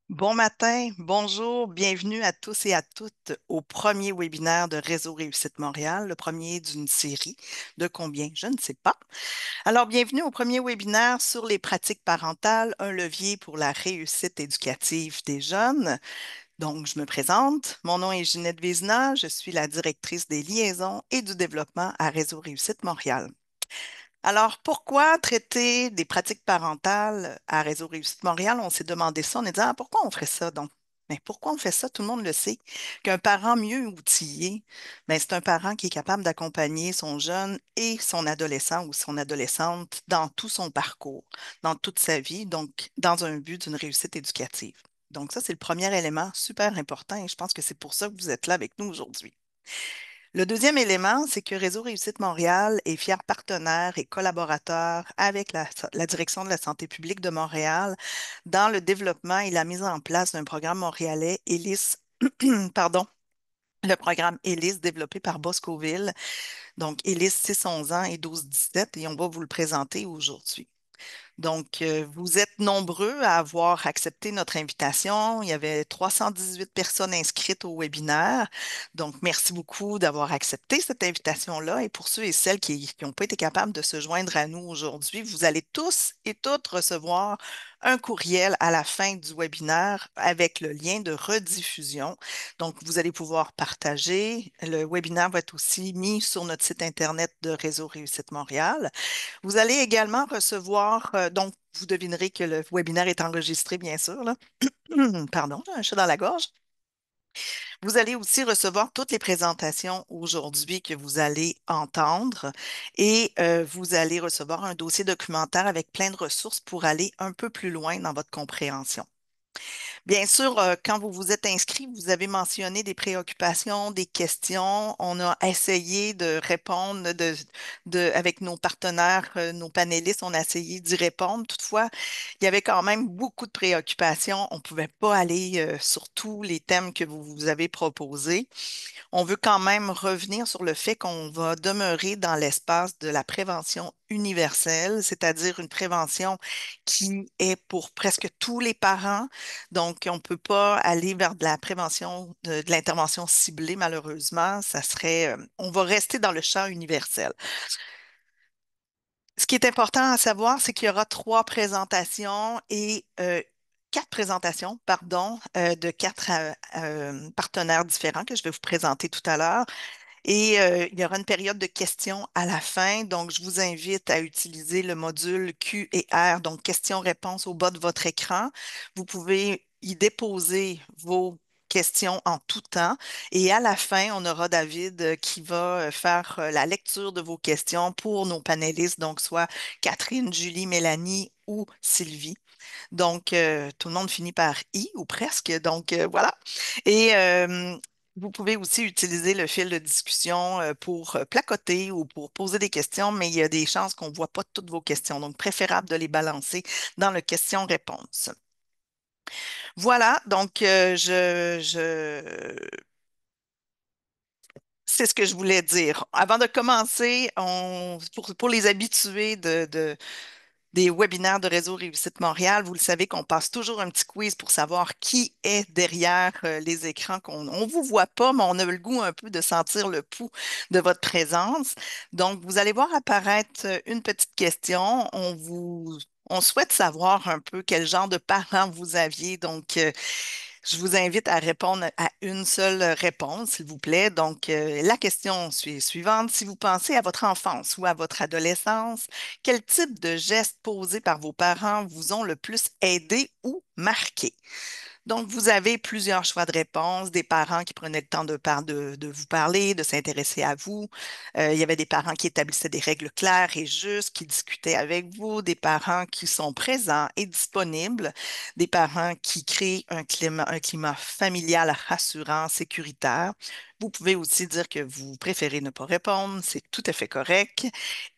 Bon matin, bonjour, bienvenue à tous et à toutes au premier webinaire de Réseau Réussite Montréal, le premier d'une série de combien, je ne sais pas. Alors, bienvenue au premier webinaire sur les pratiques parentales, un levier pour la réussite éducative des jeunes. Donc, je me présente, mon nom est Ginette Vézina, je suis la directrice des liaisons et du développement à Réseau Réussite Montréal. Alors, pourquoi traiter des pratiques parentales à Réseau Réussite Montréal? On s'est demandé ça. On a dit, ah, pourquoi on ferait ça donc? Mais pourquoi on fait ça? Tout le monde le sait. Qu'un parent mieux outillé, ben, c'est un parent qui est capable d'accompagner son jeune et son adolescent ou son adolescente dans tout son parcours, dans toute sa vie, donc dans un but d'une réussite éducative. Donc, ça, c'est le premier élément super important et je pense que c'est pour ça que vous êtes là avec nous aujourd'hui. Le deuxième élément, c'est que Réseau Réussite Montréal est fier partenaire et collaborateur avec la Direction de la santé publique de Montréal dans le développement et la mise en place d'un programme montréalais ELIS, pardon, le programme ELIS développé par Boscoville. Donc, ELIS 6-11 ans et 12-17, et on va vous le présenter aujourd'hui. Donc, vous êtes nombreux à avoir accepté notre invitation. Il y avait 318 personnes inscrites au webinaire. Donc, merci beaucoup d'avoir accepté cette invitation-là. Et pour ceux et celles qui n'ont pas été capables de se joindre à nous aujourd'hui, vous allez tous et toutes recevoir un courriel à la fin du webinaire avec le lien de rediffusion. Donc, vous allez pouvoir partager. Le webinaire va être aussi mis sur notre site Internet de Réseau Réussite Montréal. Vous allez également recevoir, donc vous devinerez que le webinaire est enregistré, bien sûr, là. Pardon, j'ai un chat dans la gorge. Vous allez aussi recevoir toutes les présentations aujourd'hui que vous allez entendre et vous allez recevoir un dossier documentaire avec plein de ressources pour aller un peu plus loin dans votre compréhension. Bien sûr, quand vous vous êtes inscrit, vous avez mentionné des préoccupations, des questions. On a essayé de répondre avec nos partenaires, nos panélistes, on a essayé d'y répondre. Toutefois, il y avait quand même beaucoup de préoccupations. On ne pouvait pas aller sur tous les thèmes que vous vous avez proposés. On veut quand même revenir sur le fait qu'on va demeurer dans l'espace de la prévention universelle, c'est-à-dire une prévention qui est pour presque tous les parents. Donc, on ne peut pas aller vers de la prévention, de l'intervention ciblée, malheureusement. On va rester dans le champ universel. Ce qui est important à savoir, c'est qu'il y aura trois présentations et quatre présentations, pardon, de quatre partenaires différents que je vais vous présenter tout à l'heure. Et il y aura une période de questions à la fin. Donc, je vous invite à utiliser le module Q et R, donc questions-réponses au bas de votre écran. Vous pouvez y déposer vos questions en tout temps. Et à la fin, on aura David qui va faire la lecture de vos questions pour nos panélistes, donc soit Catherine, Julie, Mélanie ou Sylvie. Donc, tout le monde finit par I ou presque. Donc, voilà. Et vous pouvez aussi utiliser le fil de discussion pour placoter ou pour poser des questions, mais il y a des chances qu'on ne voit pas toutes vos questions. Donc, préférable de les balancer dans le question-réponse. Voilà, donc c'est ce que je voulais dire. Avant de commencer, pour les habitués des webinaires de Réseau Réussite Montréal. Vous le savez qu'on passe toujours un petit quiz pour savoir qui est derrière les écrans. On vous voit pas, mais on a le goût un peu de sentir le pouls de votre présence. Donc, vous allez voir apparaître une petite question. On souhaite savoir un peu quel genre de parents vous aviez. Donc, je vous invite à répondre à une seule réponse, s'il vous plaît. Donc, la question suivante. Si vous pensez à votre enfance ou à votre adolescence, quel type de gestes posés par vos parents vous ont le plus aidé ou marqué? Donc, vous avez plusieurs choix de réponse, des parents qui prenaient le temps de vous parler, de s'intéresser à vous. Il y avait des parents qui établissaient des règles claires et justes, qui discutaient avec vous, des parents qui sont présents et disponibles, des parents qui créent un climat familial rassurant, sécuritaire. Vous pouvez aussi dire que vous préférez ne pas répondre, c'est tout à fait correct.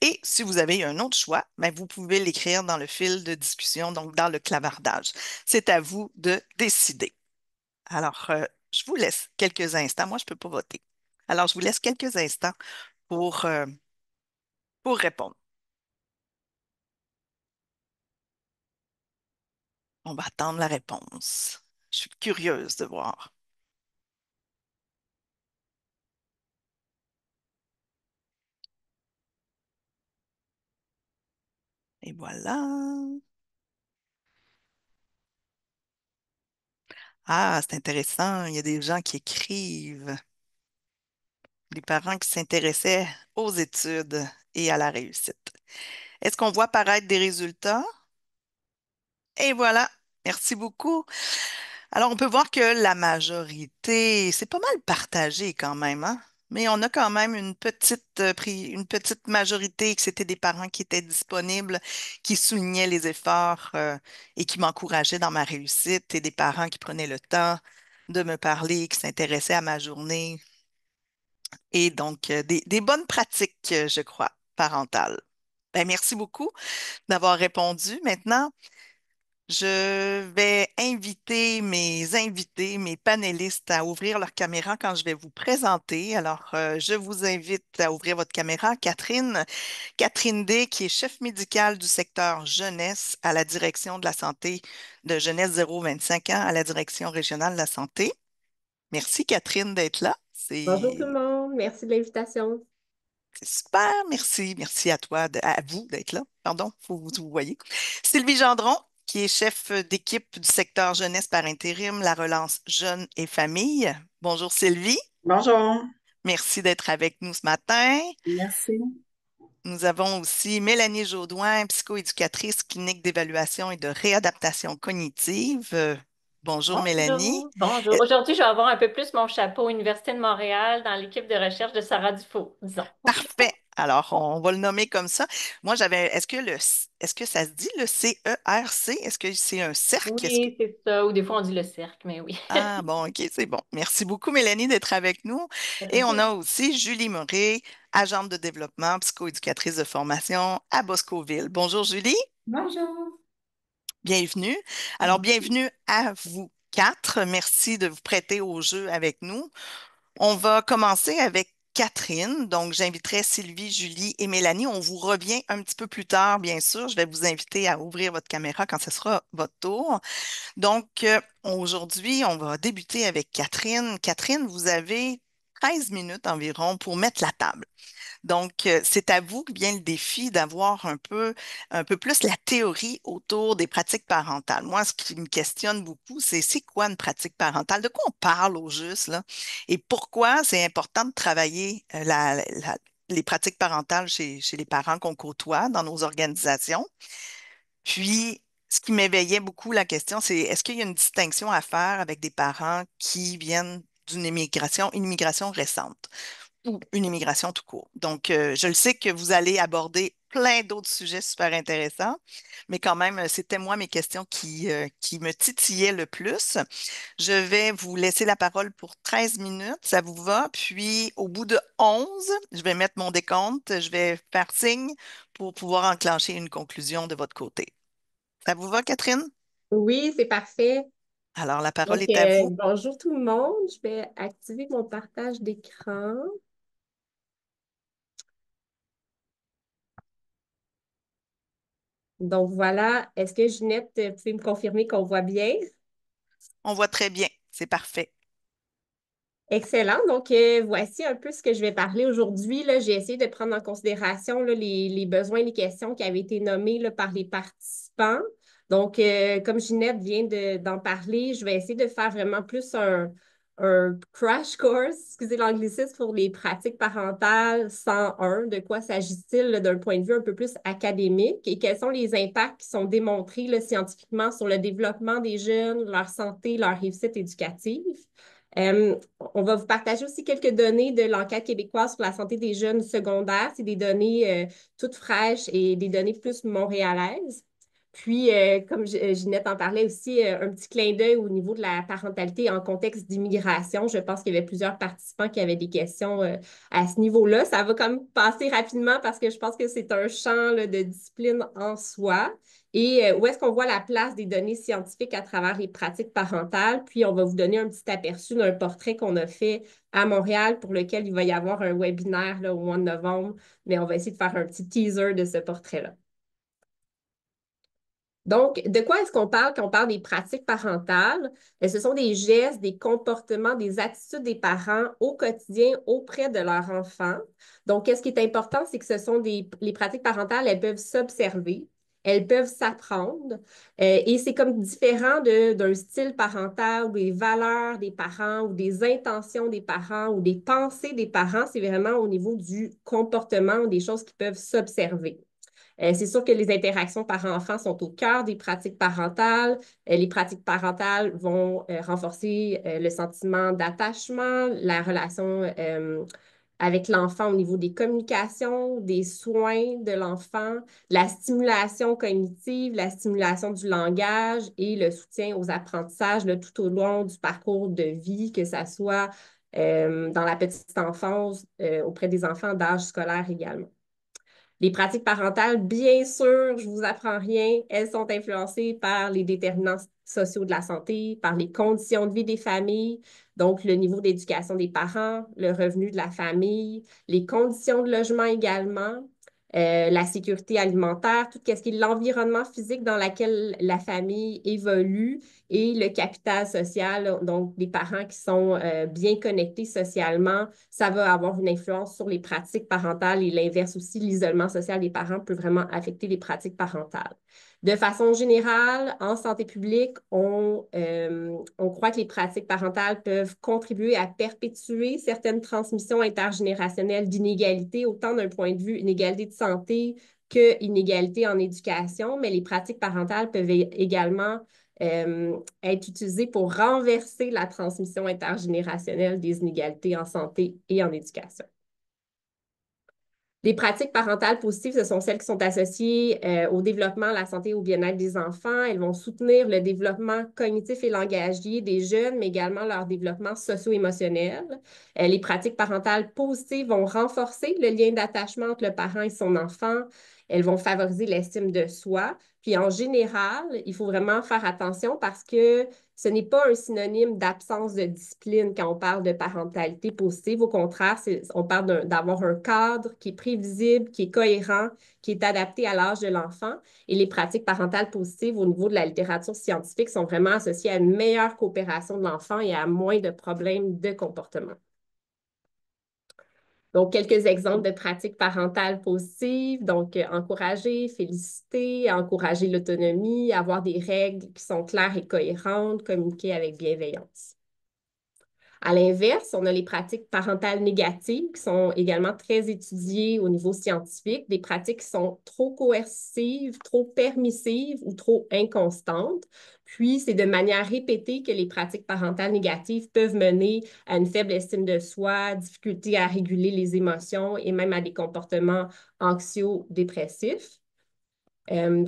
Et si vous avez un autre choix, ben, vous pouvez l'écrire dans le fil de discussion, donc dans le clavardage. C'est à vous de décider. Alors, je vous laisse quelques instants. Moi, je ne peux pas voter. Alors, je vous laisse quelques instants pour, euh, pour répondre. On va attendre la réponse. Je suis curieuse de voir. Et voilà. Ah, c'est intéressant. Il y a des gens qui écrivent, des parents qui s'intéressaient aux études et à la réussite. Est-ce qu'on voit apparaître des résultats? Et voilà. Merci beaucoup. Alors, on peut voir que la majorité, c'est pas mal partagé quand même, hein? Mais on a quand même une petite majorité que c'était des parents qui étaient disponibles, qui soulignaient les efforts, et qui m'encourageaient dans ma réussite, et des parents qui prenaient le temps de me parler, qui s'intéressaient à ma journée, et donc des bonnes pratiques, je crois, parentales. Ben, merci beaucoup d'avoir répondu. Maintenant, je vais inviter mes invités, mes panélistes à ouvrir leur caméra quand je vais vous présenter. Alors, je vous invite à ouvrir votre caméra. Catherine Day, qui est chef médicale du secteur jeunesse à la direction de la santé de jeunesse 0-25 ans à la direction régionale de la santé. Merci, Catherine, d'être là. Bonjour tout le monde, merci de l'invitation. C'est super, merci. Merci à toi, à vous d'être là. Pardon, faut que vous voyez. Sylvie Gendron, qui est chef d'équipe du secteur jeunesse par intérim, la relance jeunes et famille. Bonjour Sylvie, Bonjour. merci d'être avec nous ce matin. Merci. Nous avons aussi Mélanie Jaudoin, psychoéducatrice clinique d'évaluation et de réadaptation cognitive. Bonjour Mélanie. Bonjour. Bonjour. Aujourd'hui, je vais avoir un peu plus mon chapeau Université de Montréal dans l'équipe de recherche de Sarah Dufault, disons. Parfait. Alors, on va le nommer comme ça. Moi, est-ce que ça se dit le CERC? Est-ce que c'est un cercle? Oui, c'est ça. Ou des fois, on dit le cercle, mais oui. Ah, bon, OK, c'est bon. Merci beaucoup, Mélanie, d'être avec nous. Ça fait Et on a plaisir. aussi Julie Moret, agente de développement, psychoéducatrice de formation à Boscoville. Bonjour, Julie. Bonjour. Bienvenue. Alors, bienvenue à vous quatre. Merci de vous prêter au jeu avec nous. On va commencer avec Catherine. Donc, j'inviterai Sylvie, Julie et Mélanie. On vous revient un petit peu plus tard, bien sûr. Je vais vous inviter à ouvrir votre caméra quand ce sera votre tour. Donc, aujourd'hui, on va débuter avec Catherine. Catherine, vous avez 13 minutes environ pour mettre la table. Donc, c'est à vous que vient le défi d'avoir un peu plus la théorie autour des pratiques parentales. Moi, ce qui me questionne beaucoup, c'est quoi une pratique parentale? De quoi on parle au juste, là? Et pourquoi c'est important de travailler les pratiques parentales chez les parents qu'on côtoie dans nos organisations? Puis, ce qui m'éveillait beaucoup la question, c'est est-ce qu'il y a une distinction à faire avec des parents qui viennent une immigration récente ou une immigration tout court. Donc, je le sais que vous allez aborder plein d'autres sujets super intéressants, mais quand même, c'était moi mes questions qui me titillaient le plus. Je vais vous laisser la parole pour 13 minutes, ça vous va? Puis, au bout de 11, je vais mettre mon décompte, je vais faire signe pour pouvoir enclencher une conclusion de votre côté. Ça vous va, Catherine? Oui, c'est parfait. Alors, la parole Donc, est à vous. bonjour tout le monde. Je vais activer mon partage d'écran. Donc, voilà. Est-ce que Ginette, vous pouvez me confirmer qu'on voit bien? On voit très bien, c'est parfait. Excellent. Donc, voici un peu ce que je vais parler aujourd'hui. Là, j'ai essayé de prendre en considération là, les besoins et les questions qui avaient été nommées là, par les participants. Donc, comme Ginette vient d'en parler, je vais essayer de faire vraiment plus un crash course, excusez l'anglicisme, pour les pratiques parentales 101. De quoi s'agit-il là, d'un point de vue un peu plus académique et quels sont les impacts qui sont démontrés là, scientifiquement sur le développement des jeunes, leur santé, leur réussite éducative. On va vous partager aussi quelques données de l'enquête québécoise sur la santé des jeunes secondaires. C'est des données toutes fraîches et des données plus montréalaises. Puis, comme Ginette en parlait aussi, un petit clin d'œil au niveau de la parentalité en contexte d'immigration. Je pense qu'il y avait plusieurs participants qui avaient des questions à ce niveau-là. Ça va quand même passer rapidement parce que je pense que c'est un champ là, de discipline en soi. Et où est-ce qu'on voit la place des données scientifiques à travers les pratiques parentales? Puis, on va vous donner un petit aperçu d'un portrait qu'on a fait à Montréal pour lequel il va y avoir un webinaire là, au mois de novembre. Mais on va essayer de faire un petit teaser de ce portrait-là. Donc, de quoi est-ce qu'on parle quand on parle des pratiques parentales? Ce sont des gestes, des comportements, des attitudes des parents au quotidien auprès de leur enfant. Donc, qu'est-ce qui est important, c'est que les pratiques parentales, elles peuvent s'observer, elles peuvent s'apprendre, et c'est comme différent d'un style parental ou des valeurs des parents ou des intentions des parents ou des pensées des parents. C'est vraiment au niveau du comportement ou des choses qui peuvent s'observer. C'est sûr que les interactions parents-enfants sont au cœur des pratiques parentales. Les pratiques parentales vont renforcer le sentiment d'attachement, la relation avec l'enfant au niveau des communications, des soins de l'enfant, la stimulation cognitive, la stimulation du langage et le soutien aux apprentissages là, tout au long du parcours de vie, que ce soit dans la petite enfance, auprès des enfants d'âge scolaire également. Les pratiques parentales, bien sûr, je ne vous apprends rien, elles sont influencées par les déterminants sociaux de la santé, par les conditions de vie des familles, donc le niveau d'éducation des parents, le revenu de la famille, les conditions de logement également, la sécurité alimentaire, tout ce qui est l'environnement physique dans lequel la famille évolue et le capital social, donc des parents qui sont bien connectés socialement, ça va avoir une influence sur les pratiques parentales et l'inverse aussi, l'isolement social des parents peut vraiment affecter les pratiques parentales. De façon générale, en santé publique, on croit que les pratiques parentales peuvent contribuer à perpétuer certaines transmissions intergénérationnelles d'inégalités, autant d'un point de vue inégalité de santé que inégalité en éducation, mais les pratiques parentales peuvent également être utilisées pour renverser la transmission intergénérationnelle des inégalités en santé et en éducation. Les pratiques parentales positives, ce sont celles qui sont associées au développement, à la santé et au bien-être des enfants. Elles vont soutenir le développement cognitif et langagier des jeunes, mais également leur développement socio-émotionnel. Les pratiques parentales positives vont renforcer le lien d'attachement entre le parent et son enfant. Elles vont favoriser l'estime de soi. Puis en général, il faut vraiment faire attention parce que ce n'est pas un synonyme d'absence de discipline quand on parle de parentalité positive. Au contraire, on parle d'avoir un cadre qui est prévisible, qui est cohérent, qui est adapté à l'âge de l'enfant. Et les pratiques parentales positives au niveau de la littérature scientifique sont vraiment associées à une meilleure coopération de l'enfant et à moins de problèmes de comportement. Donc, quelques exemples de pratiques parentales positives. Donc, encourager, féliciter, encourager l'autonomie, avoir des règles qui sont claires et cohérentes, communiquer avec bienveillance. À l'inverse, on a les pratiques parentales négatives qui sont également très étudiées au niveau scientifique, des pratiques qui sont trop coercitives, trop permissives ou trop inconstantes. Puis, c'est de manière répétée que les pratiques parentales négatives peuvent mener à une faible estime de soi, difficulté à réguler les émotions et même à des comportements anxio-dépressifs.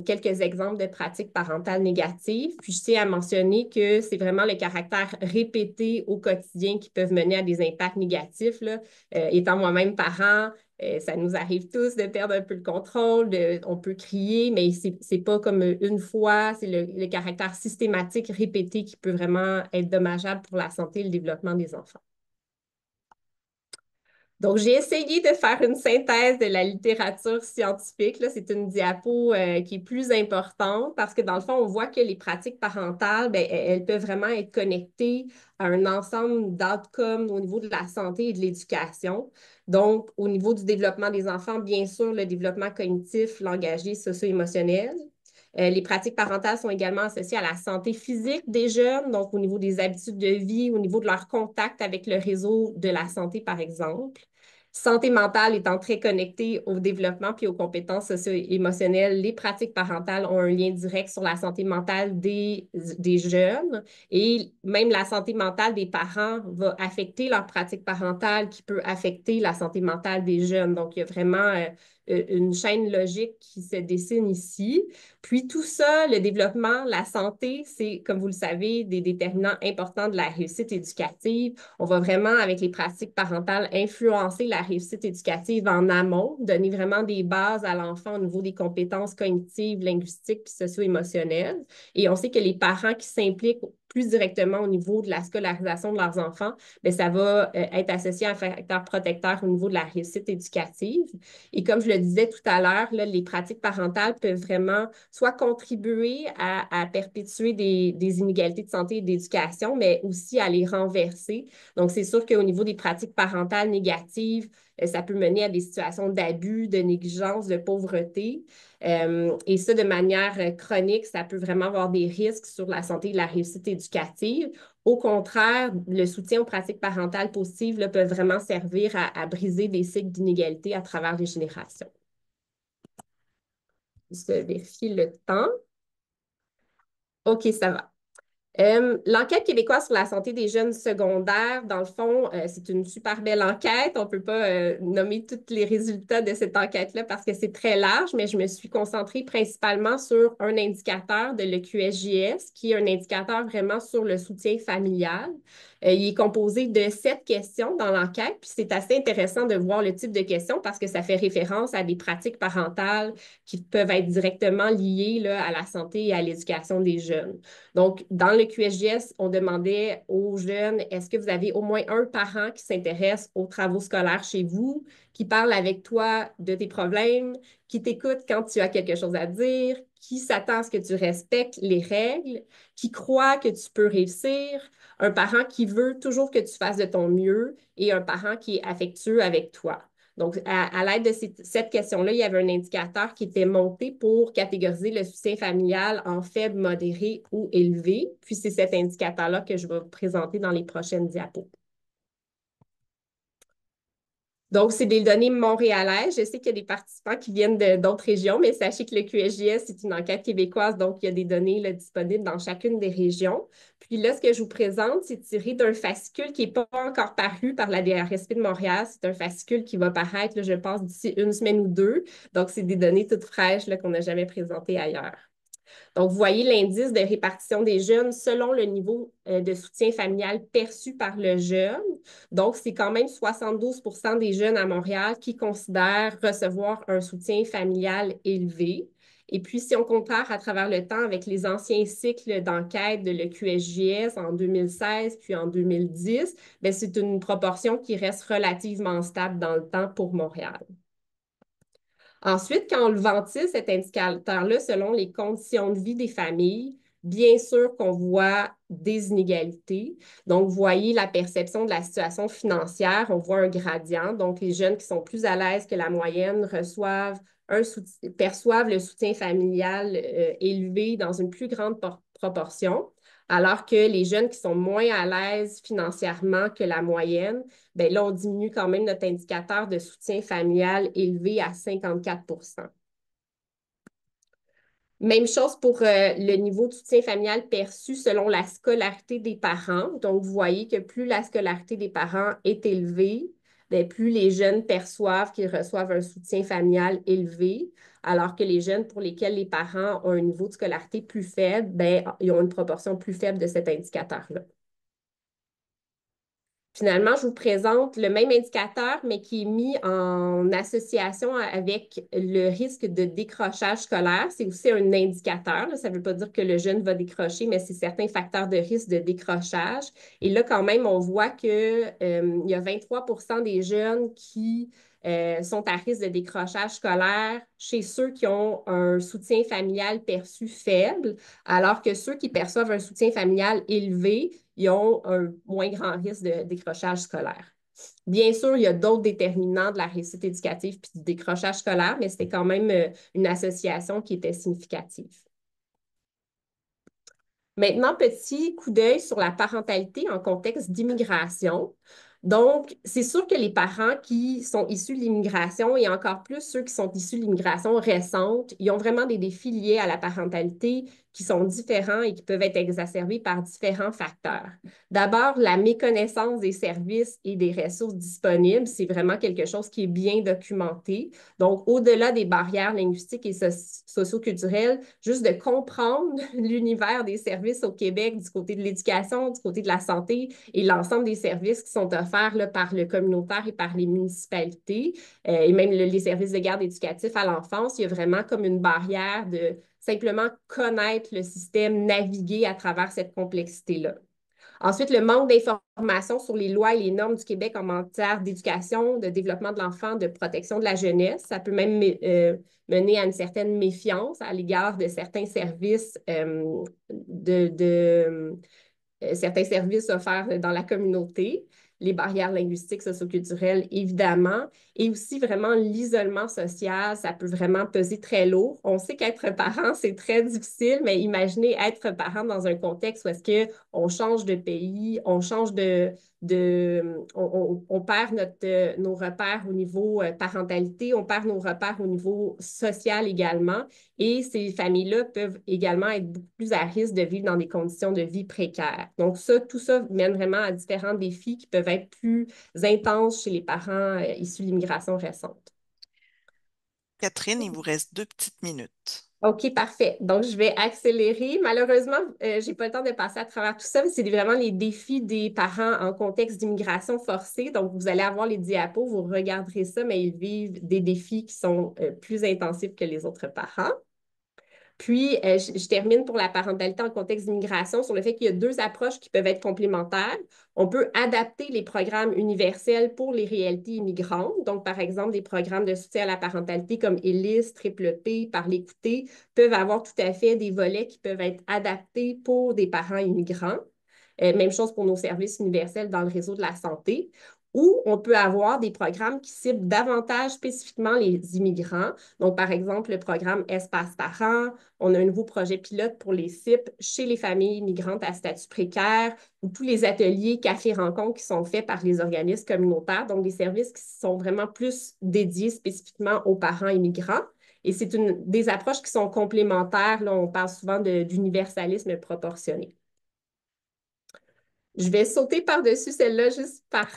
Quelques exemples de pratiques parentales négatives. Puis, je tiens à mentionner que c'est vraiment le caractère répété au quotidien qui peuvent mener à des impacts négatifs, là. Étant moi-même parent, ça nous arrive tous de perdre un peu le contrôle, on peut crier, mais c'est pas comme une fois, c'est le caractère systématique, répété qui peut vraiment être dommageable pour la santé et le développement des enfants. Donc, j'ai essayé de faire une synthèse de la littérature scientifique. Là, c'est une diapo qui est plus importante parce que dans le fond, on voit que les pratiques parentales, ben, elles peuvent vraiment être connectées à un ensemble d'outcomes au niveau de la santé et de l'éducation. Donc, au niveau du développement des enfants, bien sûr, le développement cognitif, langagier, socio-émotionnel. Les pratiques parentales sont également associées à la santé physique des jeunes, donc au niveau des habitudes de vie, au niveau de leur contact avec le réseau de la santé, par exemple. Santé mentale étant très connectée au développement puis aux compétences socio-émotionnelles, les pratiques parentales ont un lien direct sur la santé mentale des jeunes et même la santé mentale des parents va affecter leur pratique parentale qui peut affecter la santé mentale des jeunes. Donc, il y a vraiment une chaîne logique qui se dessine ici. Puis tout ça, le développement, la santé, c'est, comme vous le savez, des déterminants importants de la réussite éducative. On va vraiment, avec les pratiques parentales, influencer la réussite éducative en amont, donner vraiment des bases à l'enfant au niveau des compétences cognitives, linguistiques et socio-émotionnelles. Et on sait que les parents qui s'impliquent plus directement au niveau de la scolarisation de leurs enfants, bien, ça va être associé à un facteur protecteur au niveau de la réussite éducative. Et comme je le disais tout à l'heure, les pratiques parentales peuvent vraiment soit contribuer à perpétuer des inégalités de santé et d'éducation, mais aussi à les renverser. Donc, c'est sûr qu'au niveau des pratiques parentales négatives, ça peut mener à des situations d'abus, de négligence, de pauvreté. Et ça, de manière chronique, ça peut vraiment avoir des risques sur la santé et la réussite éducative. Au contraire, le soutien aux pratiques parentales positives là, peut vraiment servir à briser des cycles d'inégalité à travers les générations. Je vérifie le temps. OK, ça va. L'enquête québécoise sur la santé des jeunes secondaires, dans le fond, c'est une super belle enquête. On ne peut pas nommer tous les résultats de cette enquête-là parce que c'est très large, mais je me suis concentrée principalement sur un indicateur de l'EQSJS, qui est un indicateur vraiment sur le soutien familial. Il est composé de 7 questions dans l'enquête, puis c'est assez intéressant de voir le type de questions parce que ça fait référence à des pratiques parentales qui peuvent être directement liées là, à la santé et à l'éducation des jeunes. Donc, dans le QSJS, on demandait aux jeunes, est-ce que vous avez au moins un parent qui s'intéresse aux travaux scolaires chez vous, qui parle avec toi de tes problèmes, qui t'écoute quand tu as quelque chose à dire, qui s'attend à ce que tu respectes les règles, qui croit que tu peux réussir, un parent qui veut toujours que tu fasses de ton mieux et un parent qui est affectueux avec toi. Donc, à l'aide de cette question-là, il y avait un indicateur qui était monté pour catégoriser le soutien familial en faible, modéré ou élevé. Puis, c'est cet indicateur-là que je vais vous présenter dans les prochaines diapos. Donc, c'est des données montréalaises. Je sais qu'il y a des participants qui viennent d'autres régions, mais sachez que le QSJS, c'est une enquête québécoise, donc il y a des données là, disponibles dans chacune des régions. Puis là, ce que je vous présente, c'est tiré d'un fascicule qui n'est pas encore paru par la DRSP de Montréal. C'est un fascicule qui va paraître, là, je pense, d'ici une semaine ou deux. Donc, c'est des données toutes fraîches là, qu'on n'a jamais présentées ailleurs. Donc, vous voyez l'indice de répartition des jeunes selon le niveau de soutien familial perçu par le jeune. Donc, c'est quand même 72 des jeunes à Montréal qui considèrent recevoir un soutien familial élevé. Et puis, si on compare à travers le temps avec les anciens cycles d'enquête de l'EQSJS en 2016 puis en 2010, bien, c'est une proportion qui reste relativement stable dans le temps pour Montréal. Ensuite, quand on le ventile, cet indicateur-là, selon les conditions de vie des familles, bien sûr qu'on voit des inégalités. Donc, vous voyez la perception de la situation financière, on voit un gradient. Donc, les jeunes qui sont plus à l'aise que la moyenne perçoivent le soutien familial élevé dans une plus grande proportion, alors que les jeunes qui sont moins à l'aise financièrement que la moyenne, bien là, on diminue quand même notre indicateur de soutien familial élevé à 54 %. Même chose pour le niveau de soutien familial perçu selon la scolarité des parents. Donc, vous voyez que plus la scolarité des parents est élevée, bien, plus les jeunes perçoivent qu'ils reçoivent un soutien familial élevé, alors que les jeunes pour lesquels les parents ont un niveau de scolarité plus faible, bien, ils ont une proportion plus faible de cet indicateur-là. Finalement, je vous présente le même indicateur, mais qui est mis en association avec le risque de décrochage scolaire. C'est aussi un indicateur, là. Ça ne veut pas dire que le jeune va décrocher, mais c'est certains facteurs de risque de décrochage. Et là, quand même, on voit qu'il y a 23 % des jeunes qui sont à risque de décrochage scolaire chez ceux qui ont un soutien familial perçu faible, alors que ceux qui perçoivent un soutien familial élevé, ils ont un moins grand risque de décrochage scolaire. Bien sûr, il y a d'autres déterminants de la réussite éducative puis du décrochage scolaire, mais c'était quand même une association qui était significative. Maintenant, petit coup d'œil sur la parentalité en contexte d'immigration. Donc, c'est sûr que les parents qui sont issus de l'immigration et encore plus ceux qui sont issus de l'immigration récente, ils ont vraiment des défis liés à la parentalité qui sont différents et qui peuvent être exacerbés par différents facteurs. D'abord, la méconnaissance des services et des ressources disponibles, c'est vraiment quelque chose qui est bien documenté. Donc, au-delà des barrières linguistiques et socioculturelles, juste de comprendre l'univers des services au Québec du côté de l'éducation, du côté de la santé et l'ensemble des services qui sont offerts là, par le communautaire et par les municipalités et même les services de garde éducatif à l'enfance, il y a vraiment comme une barrière de simplement connaître le système, naviguer à travers cette complexité-là. Ensuite, le manque d'informations sur les lois et les normes du Québec en matière d'éducation, de développement de l'enfant, de protection de la jeunesse. Ça peut même mener à une certaine méfiance à l'égard de certains services certains services offerts dans la communauté, les barrières linguistiques, socioculturelles, évidemment, et aussi vraiment l'isolement social, ça peut vraiment peser très lourd. On sait qu'être parent, c'est très difficile, mais imaginez être parent dans un contexte où est-ce qu'on change de pays, on change on perd nos repères au niveau parentalité, on perd nos repères au niveau social également. Et ces familles-là peuvent également être beaucoup plus à risque de vivre dans des conditions de vie précaires. Donc, tout ça mène vraiment à différents défis qui peuvent être plus intenses chez les parents issus de l'immigration récente. Catherine, il vous reste 2 petites minutes. OK, parfait. Donc, je vais accélérer. Malheureusement, je n'ai pas le temps de passer à travers tout ça, mais c'est vraiment les défis des parents en contexte d'immigration forcée. Donc, vous allez avoir les diapos, vous regarderez ça, mais ils vivent des défis qui sont plus intensifs que les autres parents. Puis, je termine pour la parentalité en contexte d'immigration sur le fait qu'il y a deux approches qui peuvent être complémentaires. On peut adapter les programmes universels pour les réalités immigrantes. Donc, par exemple, des programmes de soutien à la parentalité comme ELIS, Triple P, Par l'écouter peuvent avoir tout à fait des volets qui peuvent être adaptés pour des parents immigrants. Même chose pour nos services universels dans le réseau de la santé. Ou on peut avoir des programmes qui ciblent davantage spécifiquement les immigrants. Donc, par exemple, le programme Espace Parents. On a un nouveau projet pilote pour les CIP chez les familles immigrantes à statut précaire ou tous les ateliers, cafés-rencontres qui sont faits par les organismes communautaires. Donc, des services qui sont vraiment plus dédiés spécifiquement aux parents immigrants. Et c'est des approches qui sont complémentaires. Là, on parle souvent d'universalisme proportionné. Je vais sauter par-dessus celle-là juste par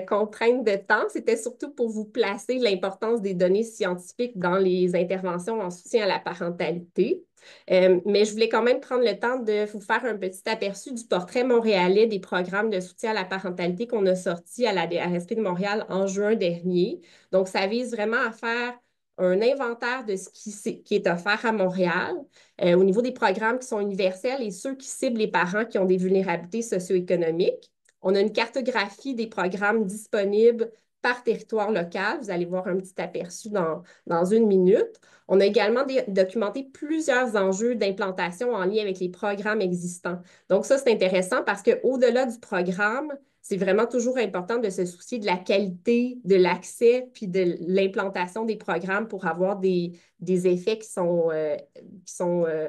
contrainte de temps. C'était surtout pour vous placer l'importance des données scientifiques dans les interventions en soutien à la parentalité. Mais je voulais quand même prendre le temps de vous faire un petit aperçu du portrait montréalais des programmes de soutien à la parentalité qu'on a sortis à la DRSP de Montréal en juin dernier. Donc, ça vise vraiment à faire un inventaire de ce qui est offert à Montréal au niveau des programmes qui sont universels et ceux qui ciblent les parents qui ont des vulnérabilités socio-économiques. On a une cartographie des programmes disponibles par territoire local. Vous allez voir un petit aperçu dans une minute. On a également documenté plusieurs enjeux d'implantation en lien avec les programmes existants. Donc ça, c'est intéressant parce qu'au-delà du programme, c'est vraiment toujours important de se soucier de la qualité, de l'accès, puis de l'implantation des programmes pour avoir des effets qui sont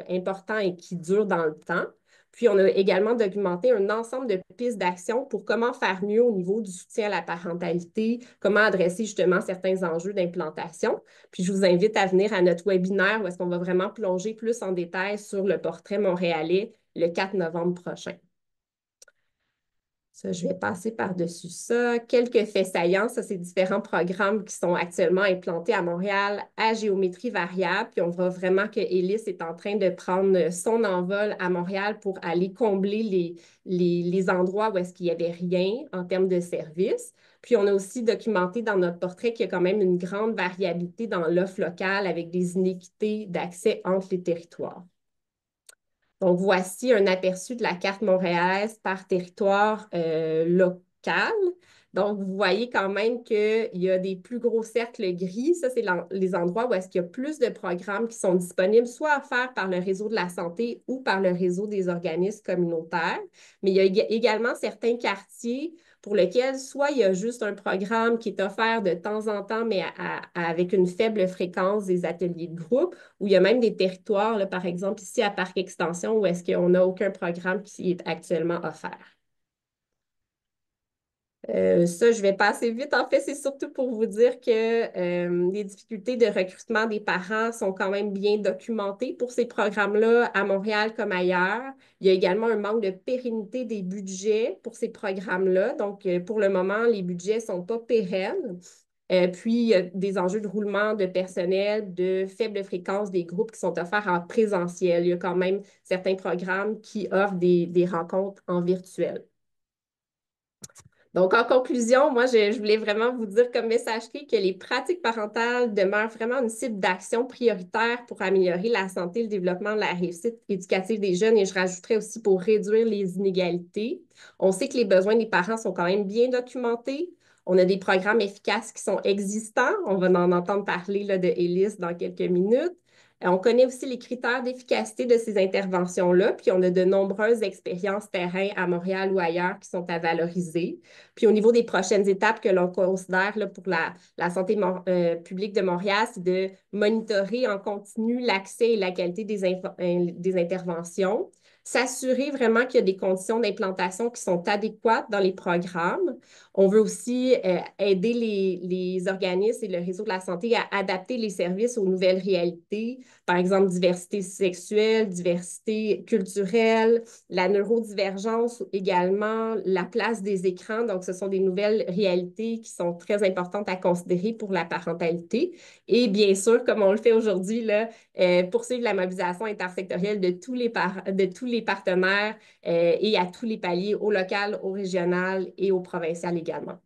importants et qui durent dans le temps. Puis, on a également documenté un ensemble de pistes d'action pour comment faire mieux au niveau du soutien à la parentalité, comment adresser justement certains enjeux d'implantation. Puis, je vous invite à venir à notre webinaire où est-ce qu'on va vraiment plonger plus en détail sur le portrait montréalais le 4 novembre prochain. Ça, je vais passer par-dessus ça. Quelques faits saillants, ça, c'est différents programmes qui sont actuellement implantés à Montréal à géométrie variable. Puis on voit vraiment que ELIS est en train de prendre son envol à Montréal pour aller combler les endroits où est-ce qu'il n'y avait rien en termes de services. Puis on a aussi documenté dans notre portrait qu'il y a quand même une grande variabilité dans l'offre locale avec des inéquités d'accès entre les territoires. Donc, voici un aperçu de la carte montréalaise par territoire local. Donc, vous voyez quand même qu'il y a des plus gros cercles gris. Ça, c'est les endroits où est-ce qu'il y a plus de programmes qui sont disponibles, soit offerts par le réseau de la santé ou par le réseau des organismes communautaires. Mais il y a également certains quartiers pour lesquels soit il y a juste un programme qui est offert de temps en temps, mais avec une faible fréquence des ateliers de groupe, ou il y a même des territoires, là, par exemple ici à Parc Extension, où est-ce qu'on n'a aucun programme qui est actuellement offert. Ça, je vais passer vite. En fait, c'est surtout pour vous dire que les difficultés de recrutement des parents sont quand même bien documentées pour ces programmes-là à Montréal comme ailleurs. Il y a également un manque de pérennité des budgets pour ces programmes-là. Donc, pour le moment, les budgets ne sont pas pérennes. Puis, il y a des enjeux de roulement de personnel, de faible fréquence des groupes qui sont offerts en présentiel. Il y a quand même certains programmes qui offrent des rencontres en virtuel. Donc, en conclusion, moi, je voulais vraiment vous dire comme message clé que les pratiques parentales demeurent vraiment une cible d'action prioritaire pour améliorer la santé et le développement de la réussite éducative des jeunes et je rajouterais aussi pour réduire les inégalités. On sait que les besoins des parents sont quand même bien documentés. On a des programmes efficaces qui sont existants. On va en entendre parler là, de ELIS dans quelques minutes. On connaît aussi les critères d'efficacité de ces interventions-là, puis on a de nombreuses expériences terrain à Montréal ou ailleurs qui sont à valoriser. Puis au niveau des prochaines étapes que l'on considère là, pour la santé publique de Montréal, c'est de monitorer en continu l'accès et la qualité des interventions, s'assurer vraiment qu'il y a des conditions d'implantation qui sont adéquates dans les programmes. On veut aussi aider les organismes et le réseau de la santé à adapter les services aux nouvelles réalités, par exemple diversité sexuelle, diversité culturelle, la neurodivergence également, la place des écrans. Donc, ce sont des nouvelles réalités qui sont très importantes à considérer pour la parentalité. Et bien sûr, comme on le fait aujourd'hui, là, poursuivre la mobilisation intersectorielle de tous les partenaires et à tous les paliers, au local, au régional et au provincial également.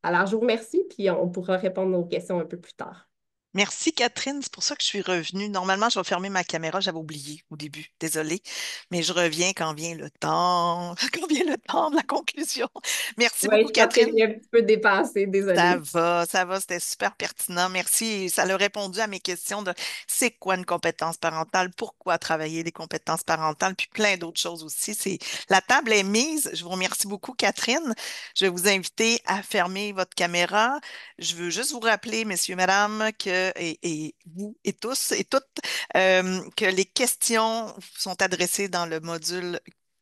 Alors, je vous remercie, puis on pourra répondre aux questions un peu plus tard. Merci Catherine, c'est pour ça que je suis revenue. Normalement, je vais fermer ma caméra, j'avais oublié au début, désolée, mais je reviens quand vient le temps, quand vient le temps de la conclusion. Merci Oui, beaucoup je pense que Catherine. j'ai un petit peu dépassé, désolée. Ça va, c'était super pertinent. Merci. Ça a répondu à mes questions de c'est quoi une compétence parentale, pourquoi travailler les compétences parentales, puis plein d'autres choses aussi. La table est mise. Je vous remercie beaucoup, Catherine. Je vais vous inviter à fermer votre caméra. Je veux juste vous rappeler, messieurs, mesdames, et vous et tous et toutes, que les questions sont adressées dans le module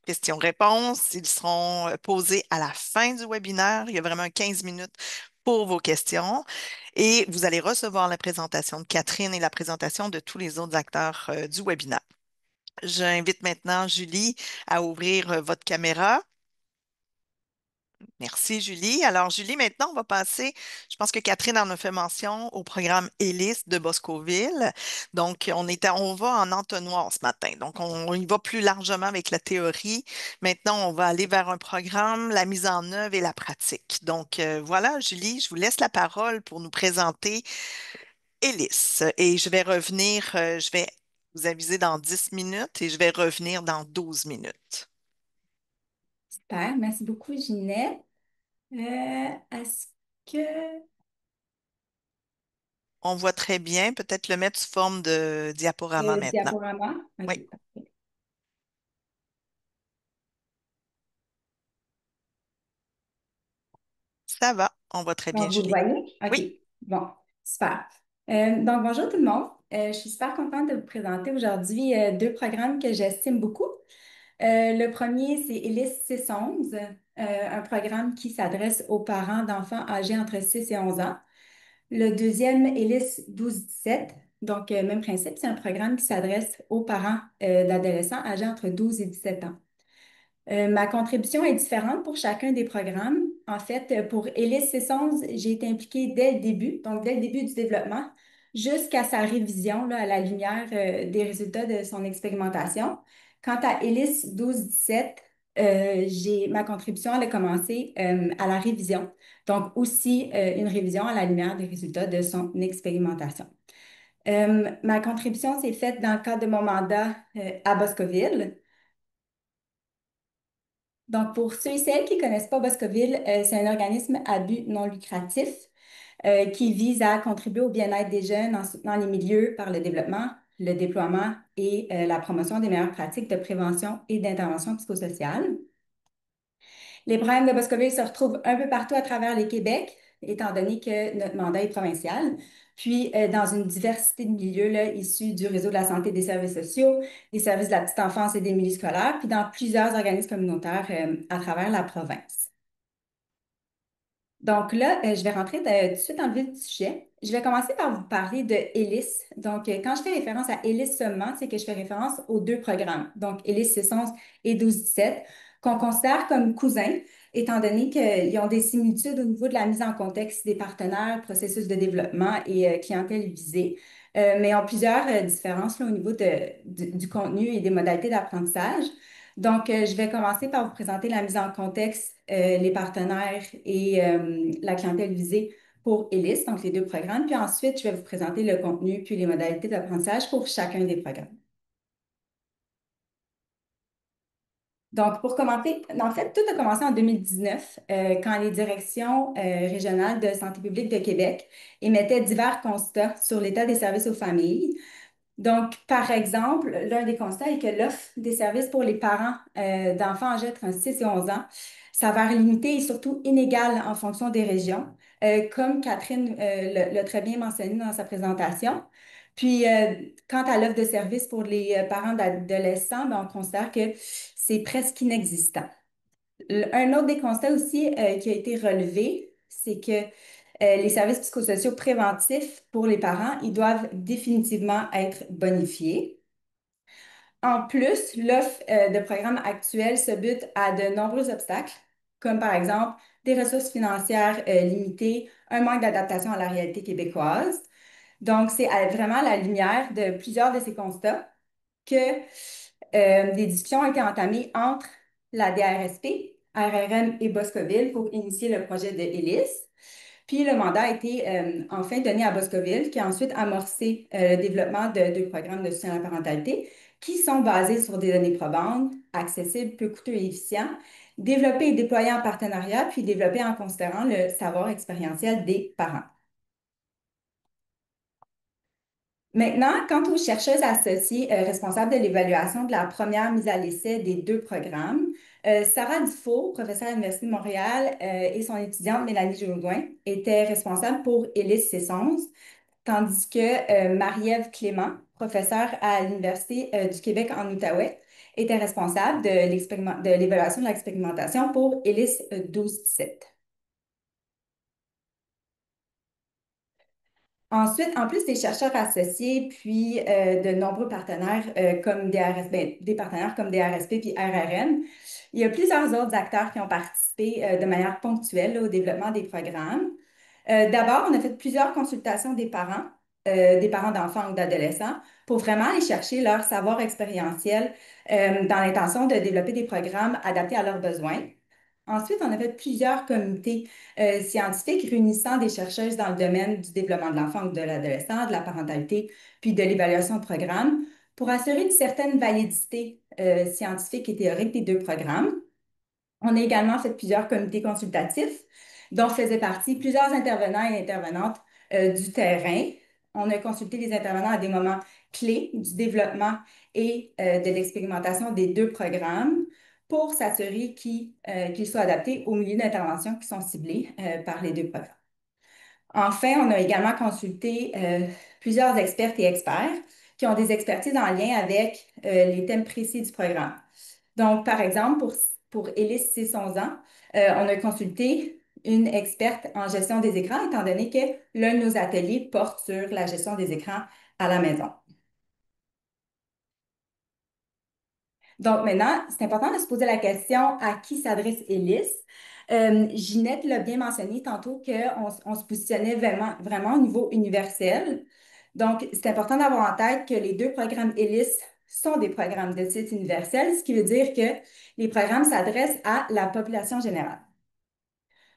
questions-réponses. Ils seront posés à la fin du webinaire. Il y a vraiment 15 minutes pour vos questions. Et vous allez recevoir la présentation de Catherine et la présentation de tous les autres acteurs du webinaire. J'invite maintenant Julie à ouvrir votre caméra. Merci, Julie. Alors, Julie, maintenant, on va passer, je pense que Catherine en a fait mention, au programme Hélice de Boscoville. Donc, on va en entonnoir ce matin. Donc, on y va plus largement avec la théorie. Maintenant, on va aller vers un programme, la mise en œuvre et la pratique. Donc, voilà, Julie, je vous laisse la parole pour nous présenter Hélice. Et je vais revenir, je vais vous aviser dans 10 minutes et je vais revenir dans 12 minutes. Super, merci beaucoup, Ginette. Est-ce que... On voit très bien. Peut-être le mettre sous forme de diaporama maintenant. diaporama? Oui, OK, parfait. ça va. On voit très bien, Donc, vous le Julie. voyez? OK, Oui, bon, super. Donc, bonjour tout le monde. Je suis super contente de vous présenter aujourd'hui deux programmes que j'estime beaucoup. Le premier, c'est ELIS 6-11, un programme qui s'adresse aux parents d'enfants âgés entre 6 et 11 ans. Le deuxième, ELIS 12-17, donc même principe, c'est un programme qui s'adresse aux parents d'adolescents âgés entre 12 et 17 ans. Ma contribution est différente pour chacun des programmes. En fait, pour ELIS 611, j'ai été impliquée dès le début, donc dès le début du développement, jusqu'à sa révision là, à la lumière des résultats de son expérimentation. Quant à ELIS 12-17, ma contribution elle a commencé à la révision, donc aussi une révision à la lumière des résultats de son expérimentation. Ma contribution s'est faite dans le cadre de mon mandat à Boscoville. Donc, pour ceux et celles qui ne connaissent pas Boscoville, c'est un organisme à but non lucratif qui vise à contribuer au bien-être des jeunes en soutenant les milieux par le développement, le déploiement et la promotion des meilleures pratiques de prévention et d'intervention psychosociale. Les problèmes de Boscoville se retrouvent un peu partout à travers le Québec, étant donné que notre mandat est provincial. Puis, dans une diversité de milieux là, issus du réseau de la santé et des services sociaux, des services de la petite enfance et des milieux scolaires, puis dans plusieurs organismes communautaires à travers la province. Donc là, je vais rentrer tout de suite dans le vif du sujet. Je vais commencer par vous parler de ELIS. Donc, quand je fais référence à ELIS seulement, c'est que je fais référence aux deux programmes, donc ELIS 611 et 1217, qu'on considère comme cousins, étant donné qu'ils ont des similitudes au niveau de la mise en contexte des partenaires, processus de développement et clientèle visée, mais ont plusieurs différences là, au niveau du contenu et des modalités d'apprentissage. Donc, je vais commencer par vous présenter la mise en contexte, les partenaires et la clientèle visée pour ELIS, donc les deux programmes. Puis ensuite, je vais vous présenter le contenu puis les modalités d'apprentissage pour chacun des programmes. Donc, pour commencer, en fait, tout a commencé en 2019, quand les directions régionales de santé publique de Québec émettaient divers constats sur l'état des services aux familles. Donc, par exemple, l'un des constats est que l'offre des services pour les parents d'enfants âgés entre 6 et 11 ans s'avère limitée et surtout inégale en fonction des régions, comme Catherine l'a très bien mentionné dans sa présentation. Puis, quant à l'offre de services pour les parents d'adolescents, ben, on considère que c'est presque inexistant. Un autre des constats aussi qui a été relevé, c'est que les services psychosociaux préventifs pour les parents, ils doivent définitivement être bonifiés. En plus, l'offre de programmes actuels se bute à de nombreux obstacles, comme par exemple des ressources financières limitées, un manque d'adaptation à la réalité québécoise. Donc, c'est vraiment à la lumière de plusieurs de ces constats que des discussions ont été entamées entre la DRSP, RRM et Boscoville pour initier le projet de ELIS. Puis le mandat a été enfin donné à Boscoville, qui a ensuite amorcé le développement de deux programmes de soutien à la parentalité qui sont basés sur des données probantes, accessibles, peu coûteux et efficients, développés et déployés en partenariat, puis développés en considérant le savoir expérientiel des parents. Maintenant, quant aux chercheuses associées responsables de l'évaluation de la première mise à l'essai des deux programmes, Sarah Dufault, professeure à l'Université de Montréal, et son étudiante Mélanie Jourdain étaient responsables pour ELIS C11, tandis que Marie-Ève Clément, professeure à l'Université du Québec en Outaouais, était responsable de l'évaluation de l'expérimentation pour ELIS 12-17. Ensuite, en plus des chercheurs associés, puis de nombreux partenaires comme des partenaires comme DRSP puis RRM, il y a plusieurs autres acteurs qui ont participé de manière ponctuelle là, au développement des programmes. D'abord, on a fait plusieurs consultations des parents d'enfants ou d'adolescents, pour vraiment aller chercher leur savoir expérientiel dans l'intention de développer des programmes adaptés à leurs besoins. Ensuite, on a fait plusieurs comités scientifiques réunissant des chercheuses dans le domaine du développement de l'enfant ou de l'adolescent, de la parentalité, puis de l'évaluation de programmes, pour assurer une certaine validité scientifique et théorique des deux programmes. On a également fait plusieurs comités consultatifs dont faisaient partie plusieurs intervenants et intervenantes du terrain. On a consulté les intervenants à des moments clés du développement et de l'expérimentation des deux programmes pour s'assurer qu'ils soient adaptés aux milieux d'intervention qui sont ciblés par les deux programmes. Enfin, on a également consulté plusieurs expertes et experts qui ont des expertises en lien avec les thèmes précis du programme. Donc, par exemple, pour Élise, 6-11 ans, on a consulté une experte en gestion des écrans, étant donné que l'un de nos ateliers porte sur la gestion des écrans à la maison. Donc, maintenant, c'est important de se poser la question à qui s'adresse Élise. Ginette l'a bien mentionné tantôt qu'on se positionnait vraiment au niveau universel. Donc, c'est important d'avoir en tête que les deux programmes ELIS sont des programmes de titre universel, ce qui veut dire que les programmes s'adressent à la population générale,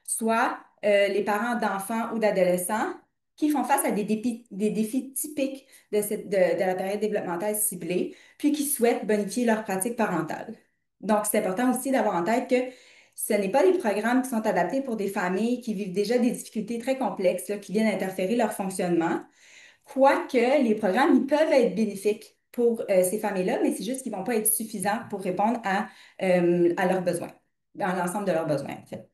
soit les parents d'enfants ou d'adolescents qui font face à des défis typiques de la période développementale ciblée, puis qui souhaitent bonifier leur pratique parentale. Donc, c'est important aussi d'avoir en tête que ce n'est pas des programmes qui sont adaptés pour des familles qui vivent déjà des difficultés très complexes, là, qui viennent interférer leur fonctionnement. Quoique les programmes, ils peuvent être bénéfiques pour ces familles-là, mais c'est juste qu'ils ne vont pas être suffisants pour répondre à leurs besoins, à l'ensemble de leurs besoins, en fait.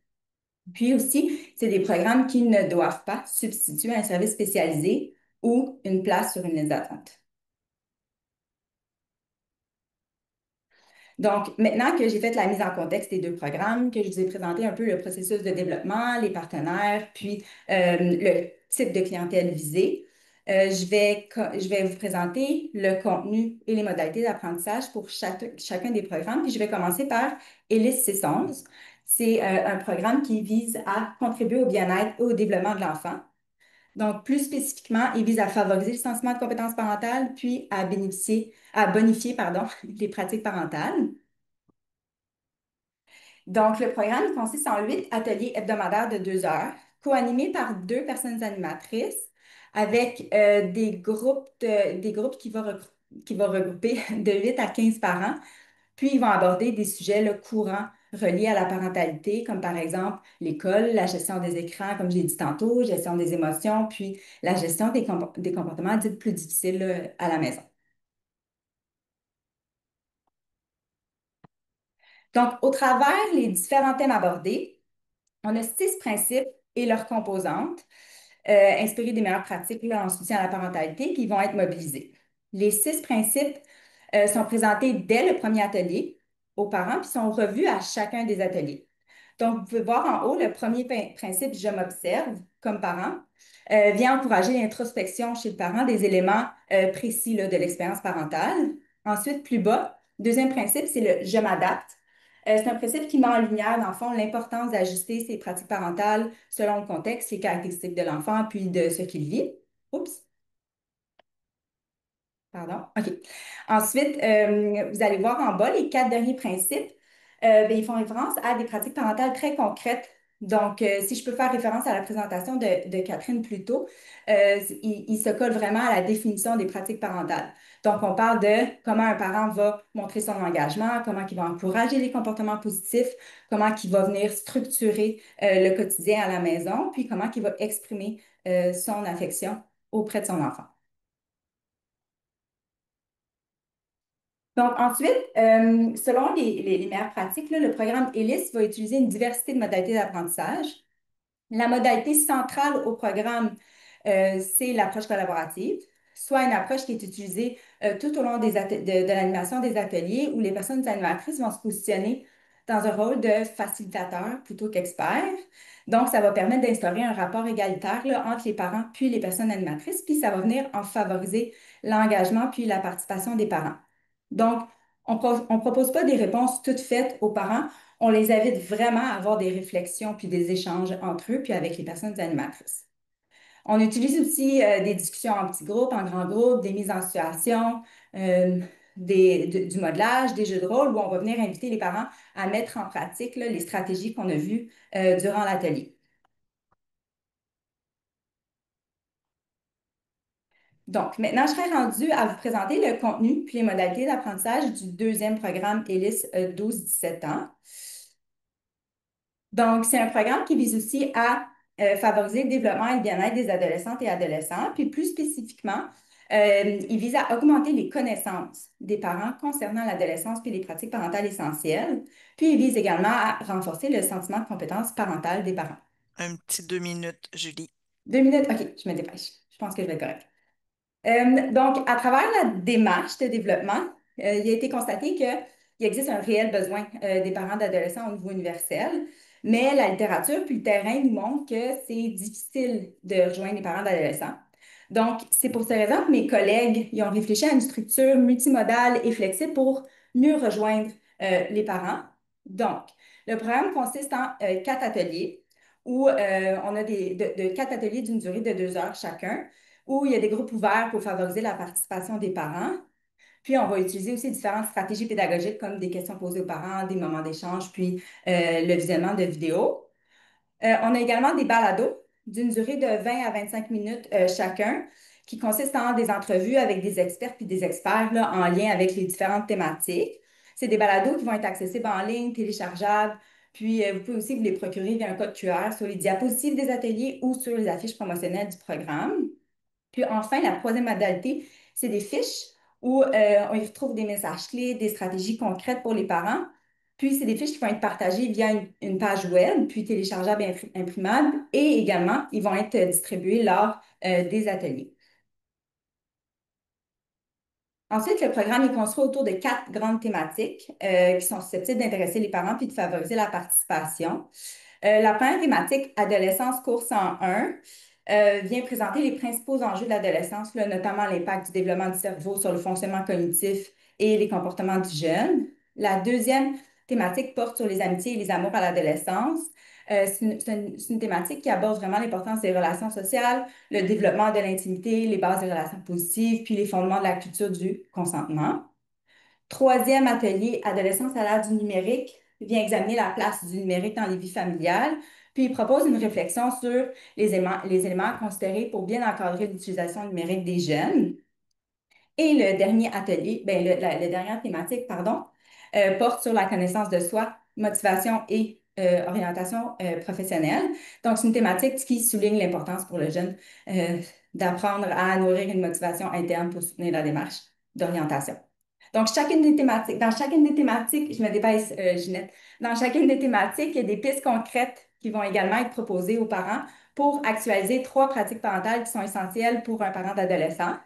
Puis aussi, c'est des programmes qui ne doivent pas substituer un service spécialisé ou une place sur une liste d'attente. Donc, maintenant que j'ai fait la mise en contexte des deux programmes, que je vous ai présenté un peu le processus de développement, les partenaires, puis le type de clientèle visée, je vais vous présenter le contenu et les modalités d'apprentissage pour chacun des programmes. Puis je vais commencer par ELIS 611. C'est un programme qui vise à contribuer au bien-être et au développement de l'enfant. Donc, plus spécifiquement, il vise à favoriser le sentiment de compétence parentale, puis à bonifier, pardon, les pratiques parentales. Donc, le programme il consiste en 8 ateliers hebdomadaires de 2 heures, co-animés par 2 personnes animatrices, avec des groupes qui vont regrouper de 8 à 15 parents. Puis, ils vont aborder des sujets là, courants reliés à la parentalité, comme par exemple l'école, la gestion des écrans, comme j'ai dit tantôt, gestion des émotions, puis la gestion des comportements dits plus difficiles là, à la maison. Donc, au travers les différents thèmes abordés, on a 6 principes et leurs composantes, inspirés des meilleures pratiques là, en soutien à la parentalité, qui vont être mobilisés. Les 6 principes sont présentés dès le premier atelier aux parents, puis sont revus à chacun des ateliers. Donc, vous pouvez voir en haut le premier principe, je m'observe comme parent, vient encourager l'introspection chez le parent des éléments précis là, de l'expérience parentale. Ensuite, plus bas, deuxième principe, c'est le je m'adapte. C'est un principe qui met en lumière, dans le fond, l'importance d'ajuster ses pratiques parentales selon le contexte, les caractéristiques de l'enfant, puis de ce qu'il vit. Oups. Pardon. OK. Ensuite, vous allez voir en bas les 4 derniers principes. Ben, ils font référence à des pratiques parentales très concrètes. Donc, si je peux faire référence à la présentation de Catherine plus tôt, il se colle vraiment à la définition des pratiques parentales. Donc, on parle de comment un parent va montrer son engagement, comment il va encourager les comportements positifs, comment il va venir structurer le quotidien à la maison, puis comment il va exprimer son affection auprès de son enfant. Donc, ensuite, selon les meilleures pratiques, là, le programme ELIS va utiliser une diversité de modalités d'apprentissage. La modalité centrale au programme, c'est l'approche collaborative, soit une approche qui est utilisée tout au long de l'animation des ateliers où les personnes animatrices vont se positionner dans un rôle de facilitateur plutôt qu'expert. Donc, ça va permettre d'instaurer un rapport égalitaire là, entre les parents puis les personnes animatrices, puis ça va venir en favoriser l'engagement puis la participation des parents. Donc, on ne propose pas des réponses toutes faites aux parents, on les invite vraiment à avoir des réflexions puis des échanges entre eux puis avec les personnes animatrices. On utilise aussi des discussions en petits groupes, en grands groupes, des mises en situation, euh, du modelage, des jeux de rôle où on va venir inviter les parents à mettre en pratique là, les stratégies qu'on a vues durant l'atelier. Donc, maintenant, je serais rendue à vous présenter le contenu puis les modalités d'apprentissage du deuxième programme ELIS 12-17 ans. Donc, c'est un programme qui vise aussi à favoriser le développement et le bien-être des adolescentes et adolescents. Puis plus spécifiquement, il vise à augmenter les connaissances des parents concernant l'adolescence puis les pratiques parentales essentielles. Puis il vise également à renforcer le sentiment de compétence parentale des parents. Un petit 2 minutes, Julie. 2 minutes, OK, je me dépêche. Je pense que je vais être correcte. Donc, à travers la démarche de développement, il a été constaté qu'il existe un réel besoin des parents d'adolescents au niveau universel, mais la littérature puis le terrain nous montrent que c'est difficile de rejoindre les parents d'adolescents. Donc, c'est pour cette raison que mes collègues ils ont réfléchi à une structure multimodale et flexible pour mieux rejoindre les parents. Donc, le programme consiste en 4 ateliers où on a de 4 ateliers d'une durée de 2 heures chacun où il y a des groupes ouverts pour favoriser la participation des parents. Puis, on va utiliser aussi différentes stratégies pédagogiques comme des questions posées aux parents, des moments d'échange, puis le visionnement de vidéos. On a également des balados d'une durée de 20 à 25 minutes chacun, qui consistent en des entrevues avec des experts puis des experts là, en lien avec les différentes thématiques. C'est des balados qui vont être accessibles en ligne, téléchargeables, puis vous pouvez aussi vous les procurer via un code QR sur les diapositives des ateliers ou sur les affiches promotionnelles du programme. Puis enfin, la troisième modalité, c'est des fiches où on y retrouve des messages clés, des stratégies concrètes pour les parents. Puis, c'est des fiches qui vont être partagées via une page web, puis téléchargeables et imprimables. Et également, ils vont être distribués lors des ateliers. Ensuite, le programme est construit autour de 4 grandes thématiques qui sont susceptibles d'intéresser les parents puis de favoriser la participation. La première thématique, adolescence cours 101, vient présenter les principaux enjeux de l'adolescence, là, notamment l'impact du développement du cerveau sur le fonctionnement cognitif et les comportements du jeune. La deuxième thématique porte sur les amitiés et les amours à l'adolescence. C'est une thématique qui aborde vraiment l'importance des relations sociales, le développement de l'intimité, les bases des relations positives, puis les fondements de la culture du consentement. Troisième atelier, adolescence à l'ère du numérique, vient examiner la place du numérique dans les vies familiales, puis il propose une réflexion sur les éléments à considérer pour bien encadrer l'utilisation numérique des jeunes. Et le dernier atelier, ben, la dernière thématique, pardon, porte sur la connaissance de soi, motivation et orientation professionnelle. Donc, c'est une thématique qui souligne l'importance pour le jeune euh, d'apprendre à nourrir une motivation interne pour soutenir la démarche d'orientation. Donc, dans chacune des thématiques, je me dépêche, Ginette, dans chacune des thématiques, il y a des pistes concrètes qui vont également être proposées aux parents pour actualiser 3 pratiques parentales qui sont essentielles pour un parent d'adolescent.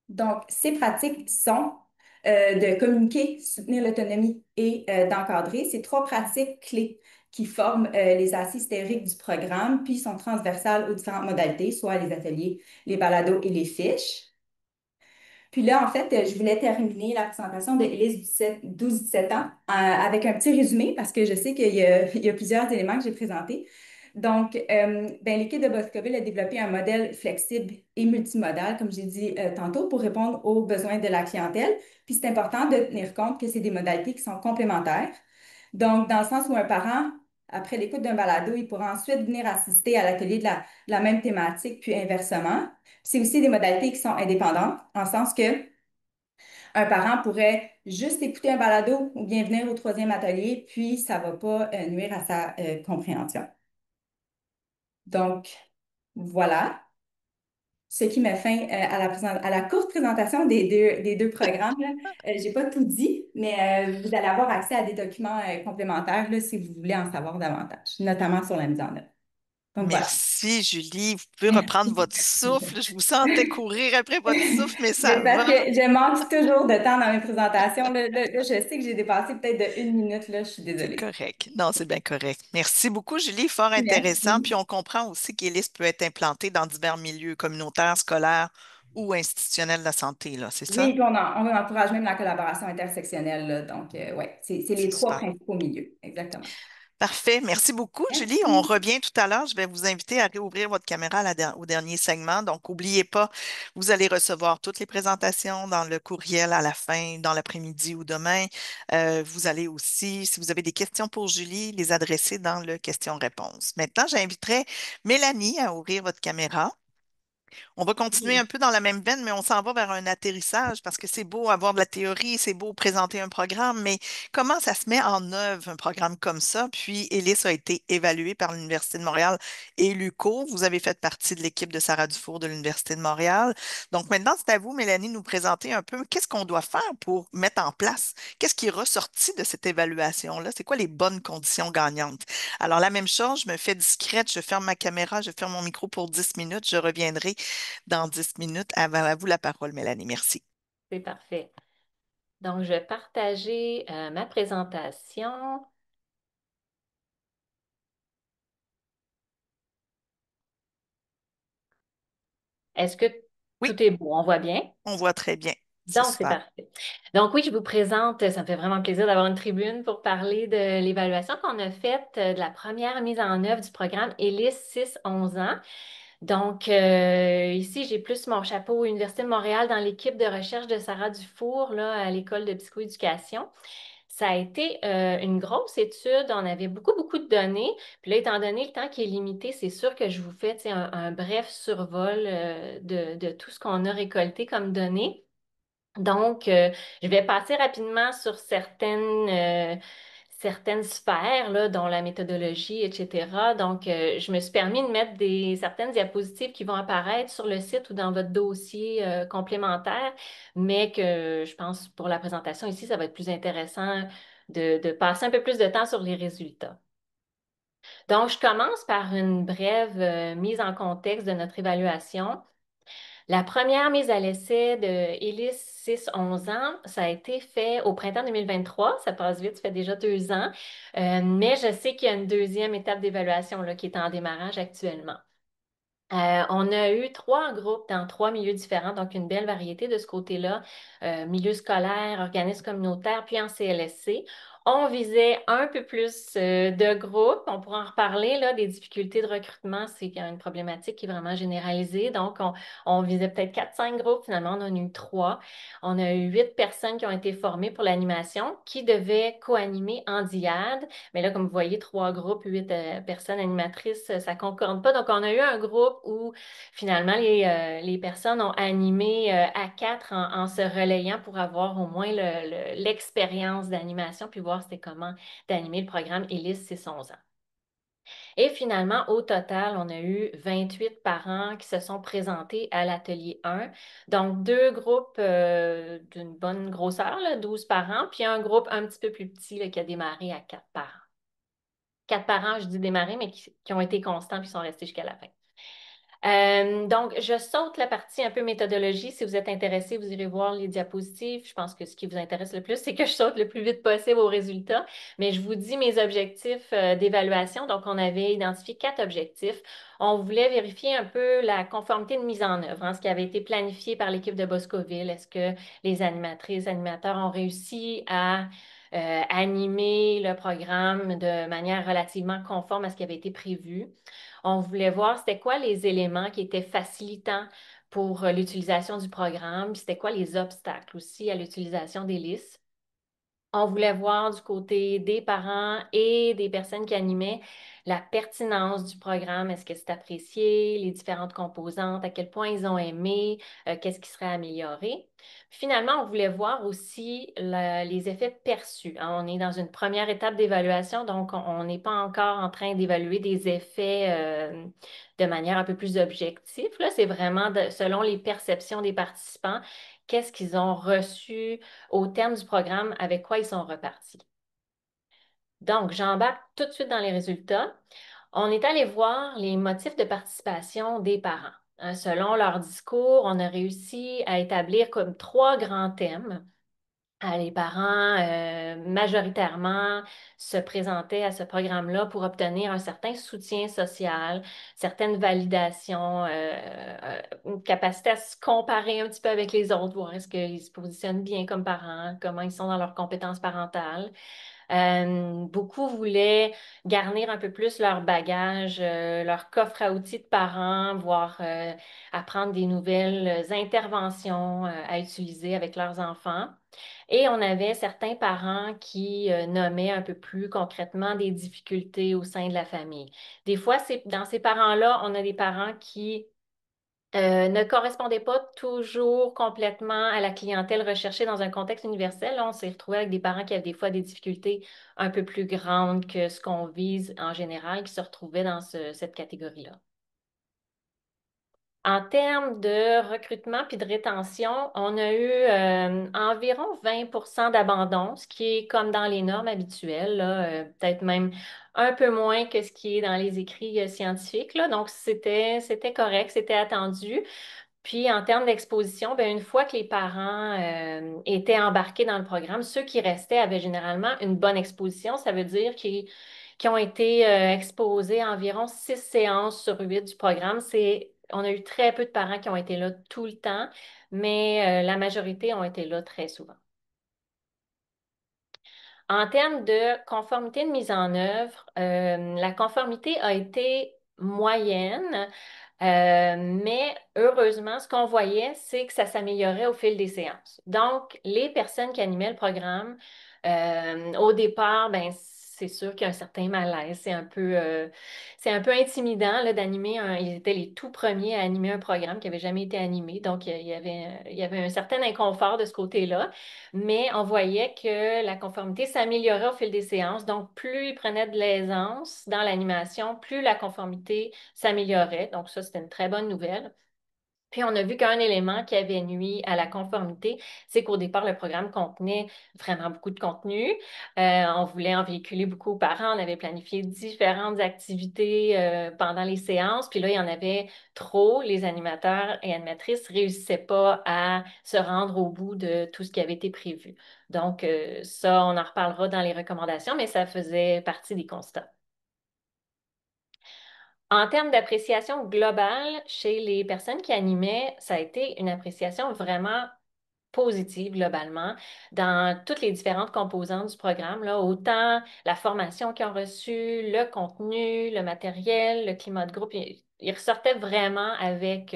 Donc, ces pratiques sont de communiquer, soutenir l'autonomie et d'encadrer. Ces 3 pratiques clés qui forment les assises théoriques du programme, puis sont transversales aux différentes modalités, soit les ateliers, les balados et les fiches. Puis là, en fait, je voulais terminer la présentation de Élise, 12-17 ans, avec un petit résumé parce que je sais qu'il y a plusieurs éléments que j'ai présentés. Donc, ben, l'équipe de Boscoville a développé un modèle flexible et multimodal, comme j'ai dit tantôt, pour répondre aux besoins de la clientèle. Puis c'est important de tenir compte que c'est des modalités qui sont complémentaires. Donc, dans le sens où un parent, après l'écoute d'un balado, il pourra ensuite venir assister à l'atelier de la même thématique, puis inversement. C'est aussi des modalités qui sont indépendantes, en sens que un parent pourrait juste écouter un balado ou bien venir au 3e atelier, puis ça ne va pas nuire à sa compréhension. Donc, voilà ce qui met fin à la courte présentation des deux programmes. Je n'ai pas tout dit, mais vous allez avoir accès à des documents complémentaires là, si vous voulez en savoir davantage, notamment sur la mise en œuvre. Donc, voilà. Merci, Julie. Vous pouvez reprendre votre souffle. Je vous sentais courir après votre souffle, mais ça Mais parce va. que je manque toujours de temps dans mes présentations. Là, je sais que j'ai dépassé peut-être de 1 minute. Là, je suis C'est désolée. correct. Non, c'est bien correct. Merci beaucoup, Julie. Fort intéressant. Puis Merci. on comprend aussi qu'Hélice peut être implantée dans divers milieux communautaires, scolaires ou institutionnels de la santé, là. C'est Oui, ça? puis on encourage même la collaboration intersectionnelle. Là. Donc, ouais, c'est les C'est 3 principaux milieux. Exactement. parfait. Merci beaucoup, Julie. On Merci. revient tout à l'heure. Je vais vous inviter à réouvrir votre caméra au dernier segment. Donc, n'oubliez pas, vous allez recevoir toutes les présentations dans le courriel à la fin, dans l'après-midi ou demain. Vous allez aussi, si vous avez des questions pour Julie, les adresser dans le question-réponse. Maintenant, j'inviterai Mélanie à ouvrir votre caméra. On va continuer un peu dans la même veine, mais on s'en va vers un atterrissage parce que c'est beau avoir de la théorie, c'est beau présenter un programme, mais comment ça se met en œuvre un programme comme ça? Puis, Élise a été évaluée par l'Université de Montréal et l'UQO. Vous avez fait partie de l'équipe de Sarah Dufour de l'Université de Montréal. Donc, maintenant, c'est à vous, Mélanie, de nous présenter un peu qu'est-ce qu'on doit faire pour mettre en place, qu'est-ce qui est ressorti de cette évaluation-là, c'est quoi les bonnes conditions gagnantes. Alors, la même chose, je me fais discrète, je ferme ma caméra, je ferme mon micro pour 10 minutes, je reviendrai dans 10 minutes. À vous la parole, Mélanie. Merci. C'est parfait. Donc, je vais partager ma présentation. Est-ce que Oui, tout est beau? On voit bien? on voit très bien. C'est Donc, c'est super. parfait. Donc, oui, je vous présente, ça me fait vraiment plaisir d'avoir une tribune pour parler de l'évaluation qu'on a faite de la première mise en œuvre du programme ELIS 6-11 ans. Donc, ici, j'ai plus mon chapeau Université de Montréal dans l'équipe de recherche de Sarah Dufour, là, à l'École de psychoéducation. Ça a été une grosse étude. On avait beaucoup, beaucoup de données. Puis là, étant donné le temps qui est limité, c'est sûr que je vous fais un bref survol de tout ce qu'on a récolté comme données. Donc, je vais passer rapidement sur certaines sphères, là, dont la méthodologie, etc. Donc, je me suis permis de mettre certaines diapositives qui vont apparaître sur le site ou dans votre dossier complémentaire, mais que je pense pour la présentation ici, ça va être plus intéressant de passer un peu plus de temps sur les résultats. Donc, je commence par une brève mise en contexte de notre évaluation. La première mise à l'essai de Hélice 6-11 ans, ça a été fait au printemps 2023. Ça passe vite, ça fait déjà 2 ans. Mais je sais qu'il y a une deuxième étape d'évaluation là, qui est en démarrage actuellement. On a eu 3 groupes dans 3 milieux différents, donc une belle variété de ce côté-là, milieu scolaire, organisme communautaire, puis en CLSC. On visait un peu plus de groupes. On pourra en reparler là, des difficultés de recrutement. C'est une problématique qui est vraiment généralisée. Donc, on visait peut-être 4-5 groupes. Finalement, on en a eu 3. On a eu 8 personnes qui ont été formées pour l'animation qui devaient co-animer en dyade. Mais là, comme vous voyez, 3 groupes, 8 personnes animatrices, ça concorde pas. Donc, on a eu un groupe où finalement les personnes ont animé à 4 en se relayant pour avoir au moins l'expérience d'animation puis voir c'était comment d'animer le programme Élise 6-11 ans. Et finalement, au total, on a eu 28 parents qui se sont présentés à l'atelier 1. Donc, 2 groupes d'une bonne grosseur, là, 12 parents, puis un groupe un petit peu plus petit là, qui a démarré à 4 parents. 4 parents, je dis démarrer, mais qui ont été constants puis sont restés jusqu'à la fin. Donc, je saute la partie un peu méthodologie. Si vous êtes intéressé, vous irez voir les diapositives. Je pense que ce qui vous intéresse le plus, c'est que je saute le plus vite possible aux résultats. Mais je vous dis mes objectifs d'évaluation. Donc, on avait identifié 4 objectifs. On voulait vérifier un peu la conformité de mise en œuvre, hein, ce qui avait été planifié par l'équipe de Boscoville. Est-ce que les animatrices, animateurs ont réussi à animer le programme de manière relativement conforme à ce qui avait été prévu? On voulait voir c'était quoi les éléments qui étaient facilitants pour l'utilisation du programme, c'était quoi les obstacles aussi à l'utilisation des listes. On voulait voir du côté des parents et des personnes qui animaient la pertinence du programme, est-ce que c'est apprécié, les différentes composantes, à quel point ils ont aimé, qu'est-ce qui serait amélioré. Finalement, on voulait voir aussi les effets perçus, hein. On est dans une première étape d'évaluation, donc on n'est pas encore en train d'évaluer des effets de manière un peu plus objective. Là, c'est vraiment selon les perceptions des participants, qu'est-ce qu'ils ont reçu au terme du programme, avec quoi ils sont repartis. Donc, j'embarque tout de suite dans les résultats. On est allé voir les motifs de participation des parents. Hein, selon leur discours, on a réussi à établir comme 3 grands thèmes. Les parents, majoritairement, se présentaient à ce programme-là pour obtenir un certain soutien social, certaines validations, une capacité à se comparer un petit peu avec les autres, voir est-ce qu'ils se positionnent bien comme parents, comment ils sont dans leurs compétences parentales. Beaucoup voulaient garnir un peu plus leur bagage, leur coffre à outils de parents, voire apprendre des nouvelles interventions à utiliser avec leurs enfants. Et on avait certains parents qui nommaient un peu plus concrètement des difficultés au sein de la famille. Des fois, dans ces parents-là, on a des parents qui ne correspondaient pas toujours complètement à la clientèle recherchée dans un contexte universel. Là, on s'est retrouvé avec des parents qui avaient des fois des difficultés un peu plus grandes que ce qu'on vise en général, qui se retrouvaient dans cette catégorie-là. En termes de recrutement puis de rétention, on a eu environ 20 d'abandon, ce qui est comme dans les normes habituelles, là, peut-être même un peu moins que ce qui est dans les écrits scientifiques, là. Donc, c'était correct, c'était attendu. Puis, en termes d'exposition, ben, une fois que les parents étaient embarqués dans le programme, ceux qui restaient avaient généralement une bonne exposition. Ça veut dire qu'ils ont été exposés à environ 6 séances sur 8 du programme. On a eu très peu de parents qui ont été là tout le temps, mais la majorité ont été là très souvent. En termes de conformité de mise en œuvre, la conformité a été moyenne, mais heureusement, ce qu'on voyait, c'est que ça s'améliorait au fil des séances. Donc, les personnes qui animaient le programme, au départ, ben, c'est sûr qu'il y a un certain malaise. C'est un peu intimidant là, d'animer Ils étaient les tout premiers à animer un programme qui n'avait jamais été animé. Donc, il y avait un certain inconfort de ce côté-là. Mais on voyait que la conformité s'améliorait au fil des séances. Donc, plus ils prenaient de l'aisance dans l'animation, plus la conformité s'améliorait. Donc, ça, c'était une très bonne nouvelle. Puis, on a vu qu'un élément qui avait nuit à la conformité, c'est qu'au départ, le programme contenait vraiment beaucoup de contenu. On voulait en véhiculer beaucoup aux parents. On avait planifié différentes activités pendant les séances. Puis là, il y en avait trop. Les animateurs et animatrices ne réussissaient pas à se rendre au bout de tout ce qui avait été prévu. Donc, ça, on en reparlera dans les recommandations, mais ça faisait partie des constats. En termes d'appréciation globale, chez les personnes qui animaient, ça a été une appréciation vraiment positive globalement dans toutes les différentes composantes du programme, là, autant la formation qu'ils ont reçue, le contenu, le matériel, le climat de groupe. Ils ressortaient vraiment avec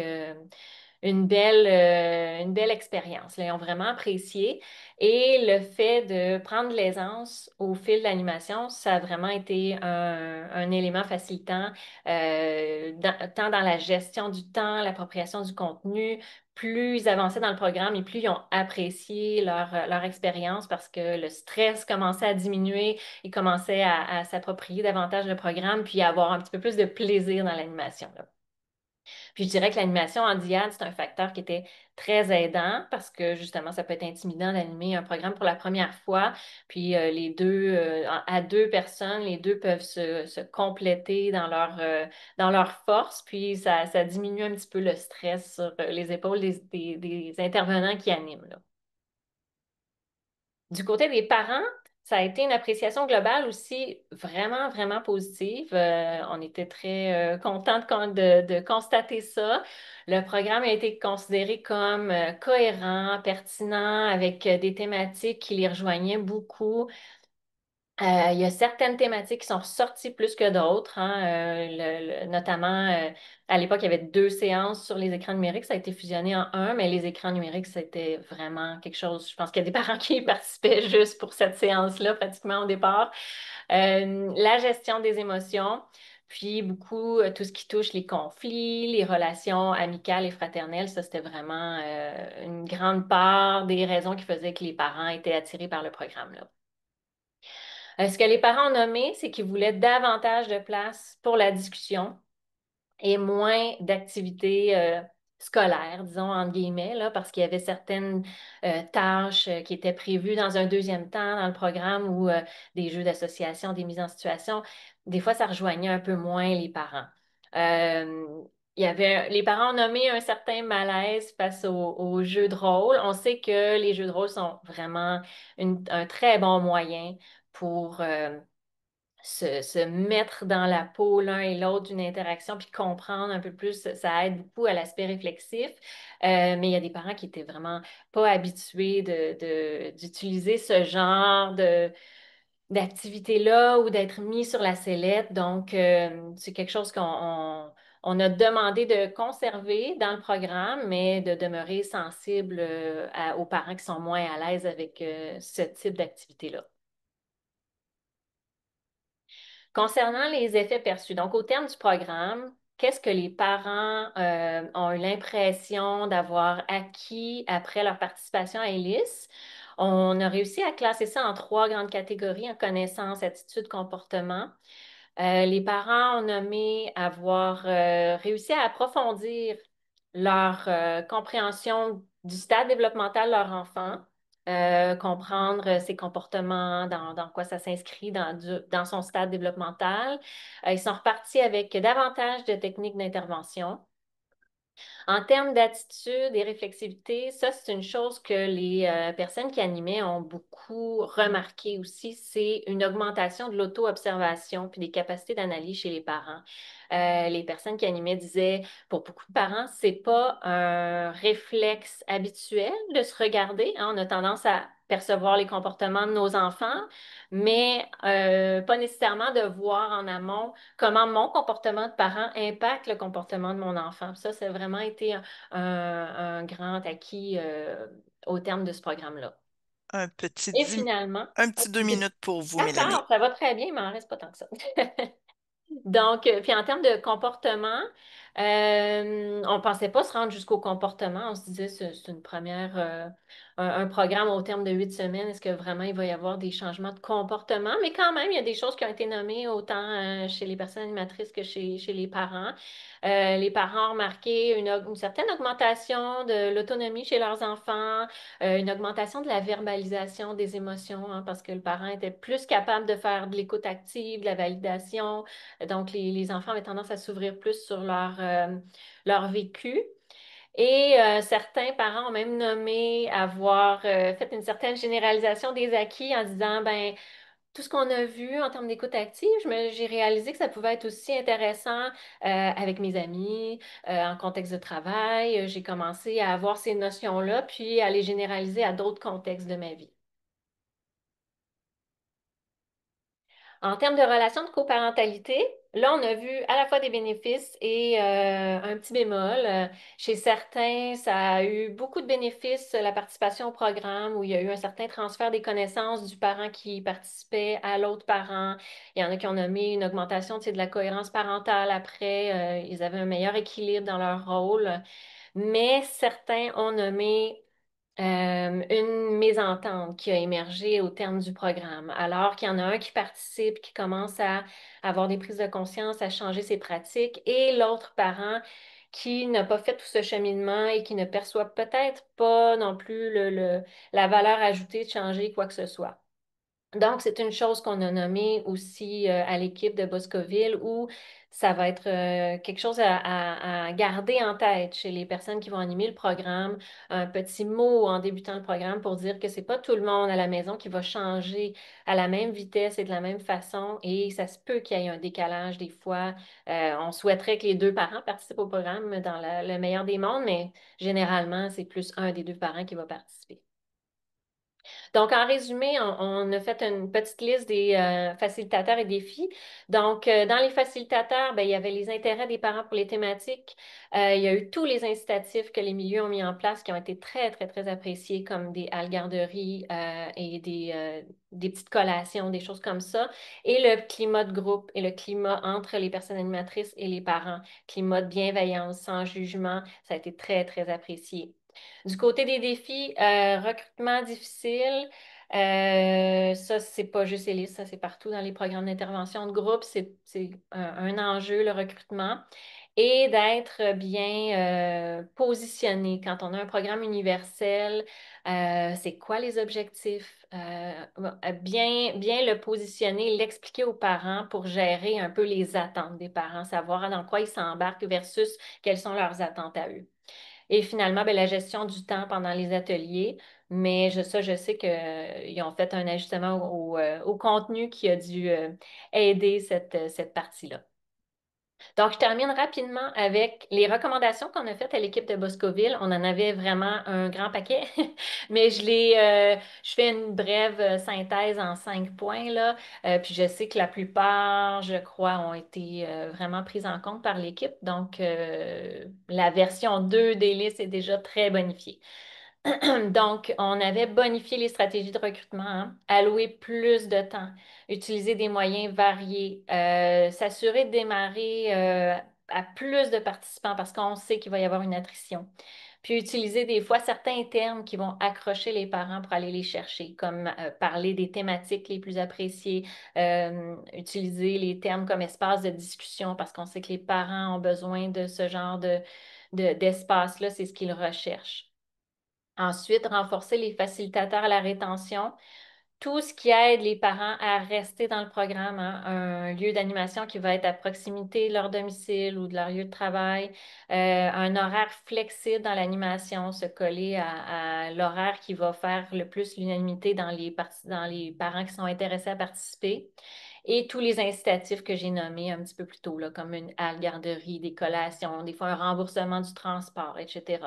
une belle expérience. Là. Ils ont vraiment apprécié. Et le fait de prendre de l'aisance au fil de l'animation, ça a vraiment été un élément facilitant, tant dans la gestion du temps, l'appropriation du contenu. Plus ils avançaient dans le programme et plus ils ont apprécié leur expérience parce que le stress commençait à diminuer, ils commençaient à s'approprier davantage le programme puis à avoir un petit peu plus de plaisir dans l'animation. Là. Puis je dirais que l'animation en diade, c'est un facteur qui était très aidant parce que justement, ça peut être intimidant d'animer un programme pour la première fois. Puis les deux, à deux personnes, les deux peuvent se compléter dans leur force. Puis ça diminue un petit peu le stress sur les épaules des intervenants qui animent, là. Du côté des parents, ça a été une appréciation globale aussi vraiment, vraiment positive. On était très contents de constater ça. Le programme a été considéré comme cohérent, pertinent, avec des thématiques qui les rejoignaient beaucoup. Il y a certaines thématiques qui sont ressorties plus que d'autres, hein, notamment à l'époque, il y avait deux séances sur les écrans numériques, ça a été fusionné en un, mais les écrans numériques, c'était vraiment quelque chose. Je pense qu'il y a des parents qui y participaient juste pour cette séance-là, pratiquement au départ. La gestion des émotions, puis beaucoup tout ce qui touche les conflits, les relations amicales et fraternelles, ça, c'était vraiment une grande part des raisons qui faisaient que les parents étaient attirés par le programme, là. Ce que les parents ont nommé, c'est qu'ils voulaient davantage de place pour la discussion et moins d'activités scolaires, disons, entre guillemets, là, parce qu'il y avait certaines tâches qui étaient prévues dans un deuxième temps dans le programme ou des jeux d'association, des mises en situation. Des fois, ça rejoignait un peu moins les parents. Euh, les parents ont nommé un certain malaise face aux jeux de rôle. On sait que les jeux de rôle sont vraiment un très bon moyen pour se mettre dans la peau l'un et l'autre d'une interaction, puis comprendre un peu plus, ça aide beaucoup à l'aspect réflexif. Mais il y a des parents qui étaient vraiment pas habitués d'utiliser ce genre d'activité-là ou d'être mis sur la sellette. Donc, c'est quelque chose on a demandé de conserver dans le programme, mais de demeurer sensible aux parents qui sont moins à l'aise avec ce type d'activité-là. Concernant les effets perçus, donc au terme du programme, qu'est-ce que les parents ont eu l'impression d'avoir acquis après leur participation à ELIS? On a réussi à classer ça en trois grandes catégories, en connaissance, attitude, comportement. Les parents ont nommé avoir réussi à approfondir leur compréhension du stade développemental de leur enfant, comprendre ses comportements, dans quoi ça s'inscrit dans son stade développemental. Ils sont repartis avec davantage de techniques d'intervention. En termes d'attitude et réflexivité, ça, c'est une chose que les personnes qui animaient ont beaucoup remarqué aussi, c'est une augmentation de l'auto-observation puis des capacités d'analyse chez les parents. Les personnes qui animaient disaient, pour beaucoup de parents, c'est pas un réflexe habituel de se regarder, hein. On a tendance à percevoir les comportements de nos enfants, mais pas nécessairement de voir en amont comment mon comportement de parent impacte le comportement de mon enfant. Ça a vraiment été un grand acquis au terme de ce programme-là. Un petit, Et dix- finalement, un ah, petit 2 minutes pour vous, Mélanie. d'accord, ça va très bien, mais il m'en reste pas tant que ça. Donc, puis en termes de comportement, on ne pensait pas se rendre jusqu'au comportement. On se disait, c'est une première, un programme au terme de 8 semaines. Est-ce que vraiment il va y avoir des changements de comportement? Mais quand même, il y a des choses qui ont été nommées autant chez les personnes animatrices que chez les parents. Les parents ont remarqué une certaine augmentation de l'autonomie chez leurs enfants, une augmentation de la verbalisation des émotions, hein, parce que le parent était plus capable de faire de l'écoute active, de la validation. Donc, les enfants avaient tendance à s'ouvrir plus sur leur vécu. Et certains parents ont même nommé avoir fait une certaine généralisation des acquis en disant, ben, tout ce qu'on a vu en termes d'écoute active, j'ai réalisé que ça pouvait être aussi intéressant avec mes amis, en contexte de travail. J'ai commencé à avoir ces notions-là, puis à les généraliser à d'autres contextes de ma vie. En termes de relation de coparentalité, là, on a vu à la fois des bénéfices et un petit bémol. Chez certains, ça a eu beaucoup de bénéfices, la participation au programme, où il y a eu un certain transfert des connaissances du parent qui participait à l'autre parent. Il y en a qui ont nommé une augmentation, tu sais, de la cohérence parentale après. Ils avaient un meilleur équilibre dans leur rôle. Mais certains ont nommé une mésentente qui a émergé au terme du programme, alors qu'il y en a un qui participe, qui commence à avoir des prises de conscience, à changer ses pratiques, et l'autre parent qui n'a pas fait tout ce cheminement et qui ne perçoit peut-être pas non plus la valeur ajoutée de changer quoi que ce soit. Donc, c'est une chose qu'on a nommée aussi à l'équipe de Boscoville où ça va être quelque chose à garder en tête chez les personnes qui vont animer le programme. Un petit mot en débutant le programme pour dire que c'est pas tout le monde à la maison qui va changer à la même vitesse et de la même façon et ça se peut qu'il y ait un décalage des fois. On souhaiterait que les deux parents participent au programme dans le meilleur des mondes, mais généralement, c'est plus un des deux parents qui va participer. Donc, en résumé, on a fait une petite liste des facilitateurs et défis. Donc, dans les facilitateurs, ben, il y avait les intérêts des parents pour les thématiques. Il y a eu tous les incitatifs que les milieux ont mis en place qui ont été très, très, très appréciés, comme des halles garderies et des petites collations, des choses comme ça. Et le climat de groupe et le climat entre les personnes animatrices et les parents, climat de bienveillance, sans jugement, ça a été très, très apprécié. Du côté des défis, recrutement difficile, ça, c'est pas juste Élise, ça, c'est partout dans les programmes d'intervention de groupe. C'est un enjeu, le recrutement. Et d'être bien positionné. Quand on a un programme universel, c'est quoi les objectifs? Bien le positionner, l'expliquer aux parents pour gérer un peu les attentes des parents, savoir dans quoi ils s'embarquent versus quelles sont leurs attentes à eux. Et finalement, ben, la gestion du temps pendant les ateliers. Mais ça, je sais qu'ils ont fait un ajustement au contenu qui a dû aider cette partie-là. Donc, je termine rapidement avec les recommandations qu'on a faites à l'équipe de Boscoville. On en avait vraiment un grand paquet, mais je fais une brève synthèse en 5 points là. Puis je sais que la plupart, je crois, ont été vraiment prises en compte par l'équipe. Donc, la version 2 des listes est déjà très bonifiée. Donc, on avait bonifié les stratégies de recrutement, hein, allouer plus de temps, utiliser des moyens variés, s'assurer de démarrer à plus de participants parce qu'on sait qu'il va y avoir une attrition. Puis utiliser des fois certains termes qui vont accrocher les parents pour aller les chercher, comme parler des thématiques les plus appréciées, utiliser les termes comme espace de discussion parce qu'on sait que les parents ont besoin de ce genre d'espace-là, c'est ce qu'ils recherchent. Ensuite, renforcer les facilitateurs à la rétention. Tout ce qui aide les parents à rester dans le programme, hein, un lieu d'animation qui va être à proximité de leur domicile ou de leur lieu de travail, un horaire flexible dans l'animation, se coller à l'horaire qui va faire le plus l'unanimité dans les parents qui sont intéressés à participer. Et tous les incitatifs que j'ai nommés un petit peu plus tôt, là, comme une halle garderie, des collations, des fois un remboursement du transport, etc.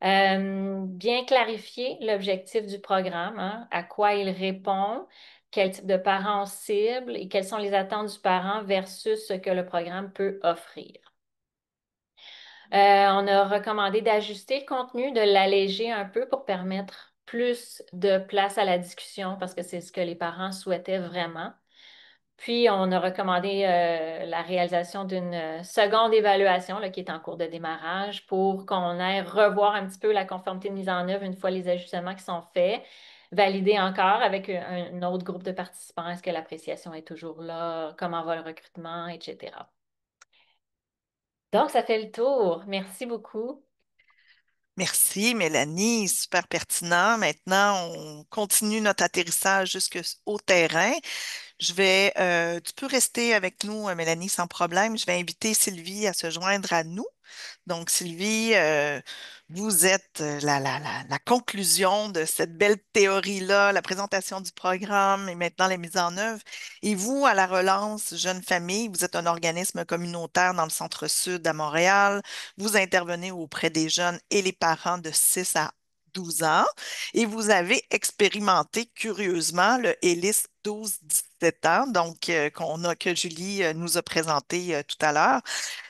Bien clarifier l'objectif du programme, hein, à quoi il répond, quel type de parent on cible et quelles sont les attentes du parent versus ce que le programme peut offrir. On a recommandé d'ajuster le contenu, de l'alléger un peu pour permettre plus de place à la discussion parce que c'est ce que les parents souhaitaient vraiment. Puis, on a recommandé la réalisation d'une seconde évaluation là, qui est en cours de démarrage pour qu'on aille revoir un petit peu la conformité de mise en œuvre une fois les ajustements qui sont faits, valider encore avec un autre groupe de participants, est-ce que l'appréciation est toujours là, comment va le recrutement, etc. Donc, ça fait le tour. Merci beaucoup. Merci, Mélanie, super pertinent. Maintenant, on continue notre atterrissage jusqu'au terrain. Tu peux rester avec nous, Mélanie, sans problème. Je vais inviter Sylvie à se joindre à nous. Donc, Sylvie, vous êtes la conclusion de cette belle théorie-là, la présentation du programme et maintenant la mise en œuvre. Et vous, à la Relance Jeunes Familles, vous êtes un organisme communautaire dans le centre-sud à Montréal. Vous intervenez auprès des jeunes et les parents de 6 à 12 ans et vous avez expérimenté curieusement le Hélice 12-17 ans, donc que Julie nous a présenté tout à l'heure.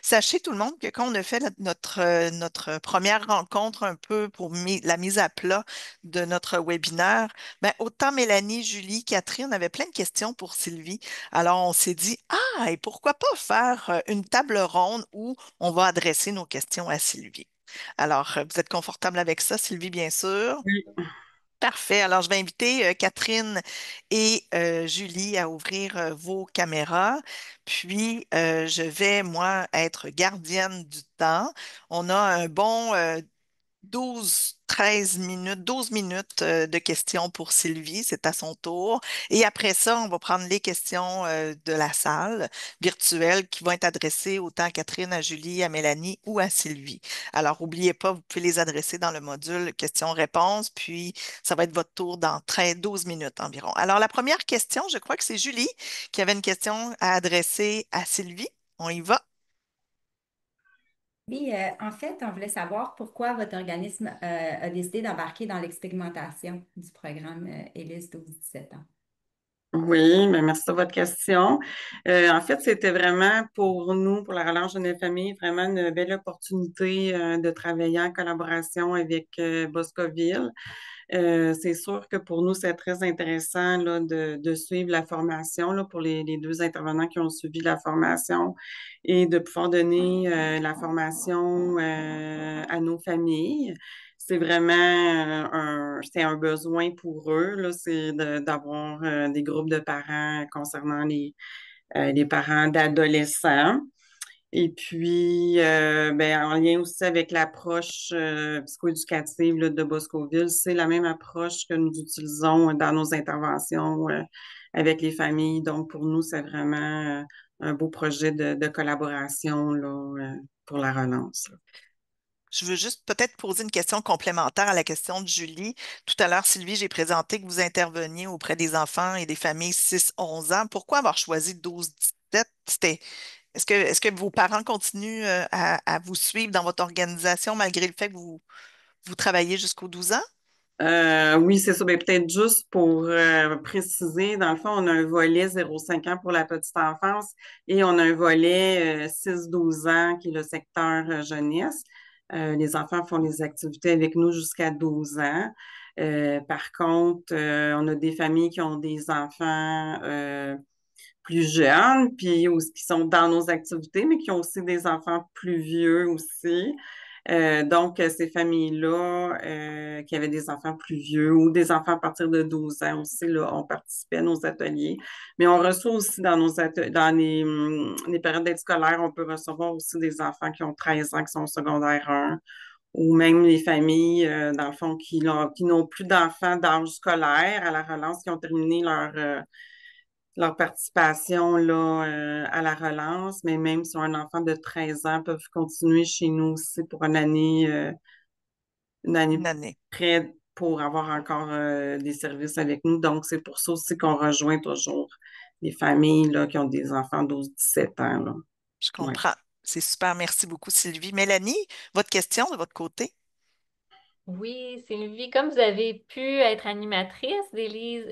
Sachez tout le monde que quand on a fait notre première rencontre un peu pour la mise à plat de notre webinaire, ben, autant Mélanie, Julie, Catherine avaient plein de questions pour Sylvie. Alors on s'est dit, ah, et pourquoi pas faire une table ronde où on va adresser nos questions à Sylvie. Alors, vous êtes confortable avec ça, Sylvie, bien sûr? Oui. Parfait. Alors, je vais inviter Catherine et Julie à ouvrir vos caméras. Puis, je vais, moi, être gardienne du temps. On a un bon 13 minutes, 12 minutes de questions pour Sylvie, c'est à son tour. Et après ça, on va prendre les questions de la salle virtuelle qui vont être adressées autant à Catherine, à Julie, à Mélanie ou à Sylvie. Alors, n'oubliez pas, vous pouvez les adresser dans le module questions-réponses, puis ça va être votre tour dans 13, 12 minutes environ. Alors, la première question, je crois que c'est Julie qui avait une question à adresser à Sylvie. On y va. Oui, en fait, on voulait savoir pourquoi votre organisme a décidé d'embarquer dans l'expérimentation du programme ELIS 12-17 ans. Oui, mais merci de votre question. En fait, c'était vraiment pour nous, pour la relance Jeune Famille, vraiment une belle opportunité de travailler en collaboration avec Boscoville. C'est sûr que pour nous, c'est très intéressant là, de suivre la formation là, pour les deux intervenants qui ont suivi la formation et de pouvoir donner la formation à nos familles. C'est vraiment c'est un besoin pour eux, là, c'est d'avoir des groupes de parents concernant les parents d'adolescents. Et puis, ben, en lien aussi avec l'approche psychoéducative là, de Boscoville, c'est la même approche que nous utilisons dans nos interventions avec les familles. Donc, pour nous, c'est vraiment un beau projet de collaboration là, pour la relance. Je veux juste peut-être poser une question complémentaire à la question de Julie. Tout à l'heure, Sylvie, j'ai présenté que vous interveniez auprès des enfants et des familles 6-11 ans. Pourquoi avoir choisi 12-17? Est-ce que vos parents continuent à vous suivre dans votre organisation malgré le fait que vous travaillez jusqu'aux 12 ans? Oui, c'est ça. Ben, peut-être juste pour préciser, dans le fond, on a un volet 0-5 ans pour la petite enfance et on a un volet 6-12 ans qui est le secteur jeunesse. Les enfants font des activités avec nous jusqu'à 12 ans. Par contre, on a des familles qui ont des enfants plus jeunes, puis qui sont dans nos activités, mais qui ont aussi des enfants plus vieux aussi. Donc, ces familles-là qui avaient des enfants plus vieux ou des enfants à partir de 12 ans aussi, là, ont participé à nos ateliers. Mais on reçoit aussi dans dans les périodes d'aide scolaire, on peut recevoir aussi des enfants qui ont 13 ans, qui sont au secondaire 1, ou même les familles, dans le fond, qui n'ont plus d'enfants d'âge scolaire à la relance, qui ont terminé leur participation là, à la relance, mais même si un enfant de 13 ans peuvent continuer chez nous aussi pour une année Une année. près pour avoir encore des services avec nous. Donc, c'est pour ça aussi qu'on rejoint toujours les familles là, qui ont des enfants 12-17 ans. Là. Je Ouais. comprends. C'est super. Merci beaucoup, Sylvie. Mélanie, votre question de votre côté? Oui, Sylvie, comme vous avez pu être animatrice d'Élise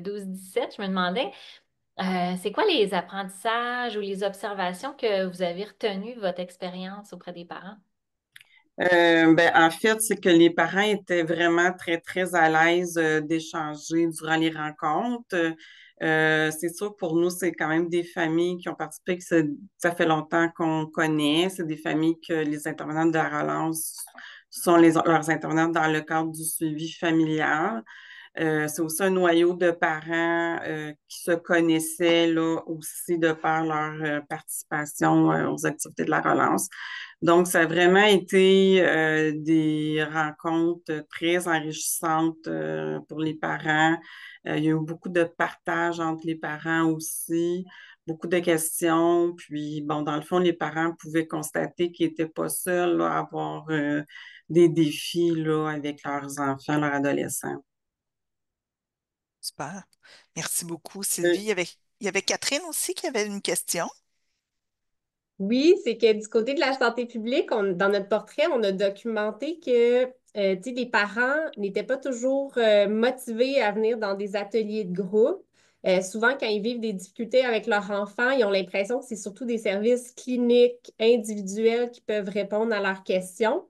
12-17, je me demandais, c'est quoi les apprentissages ou les observations que vous avez retenues de votre expérience auprès des parents? Ben, en fait, c'est que les parents étaient vraiment très, très à l'aise d'échanger durant les rencontres. C'est sûr, pour nous, c'est quand même des familles qui ont participé, que ça fait longtemps qu'on connaît. C'est des familles que les intervenants de la relance sont leurs intervenants dans le cadre du suivi familial. C'est aussi un noyau de parents qui se connaissaient là aussi de par leur participation aux activités de la relance. Donc, ça a vraiment été des rencontres très enrichissantes pour les parents. Il y a eu beaucoup de partage entre les parents aussi, beaucoup de questions. Puis, bon, dans le fond, les parents pouvaient constater qu'ils n'étaient pas seuls là, à avoir des défis là, avec leurs enfants, leurs adolescents. Super. Merci beaucoup, Sylvie. Euh, Il y avait Catherine aussi qui avait une question. Oui, c'est que du côté de la santé publique, dans notre portrait, on a documenté que tu sais, les parents n'étaient pas toujours motivés à venir dans des ateliers de groupe. Souvent, quand ils vivent des difficultés avec leur enfant, ils ont l'impression que c'est surtout des services cliniques individuels qui peuvent répondre à leurs questions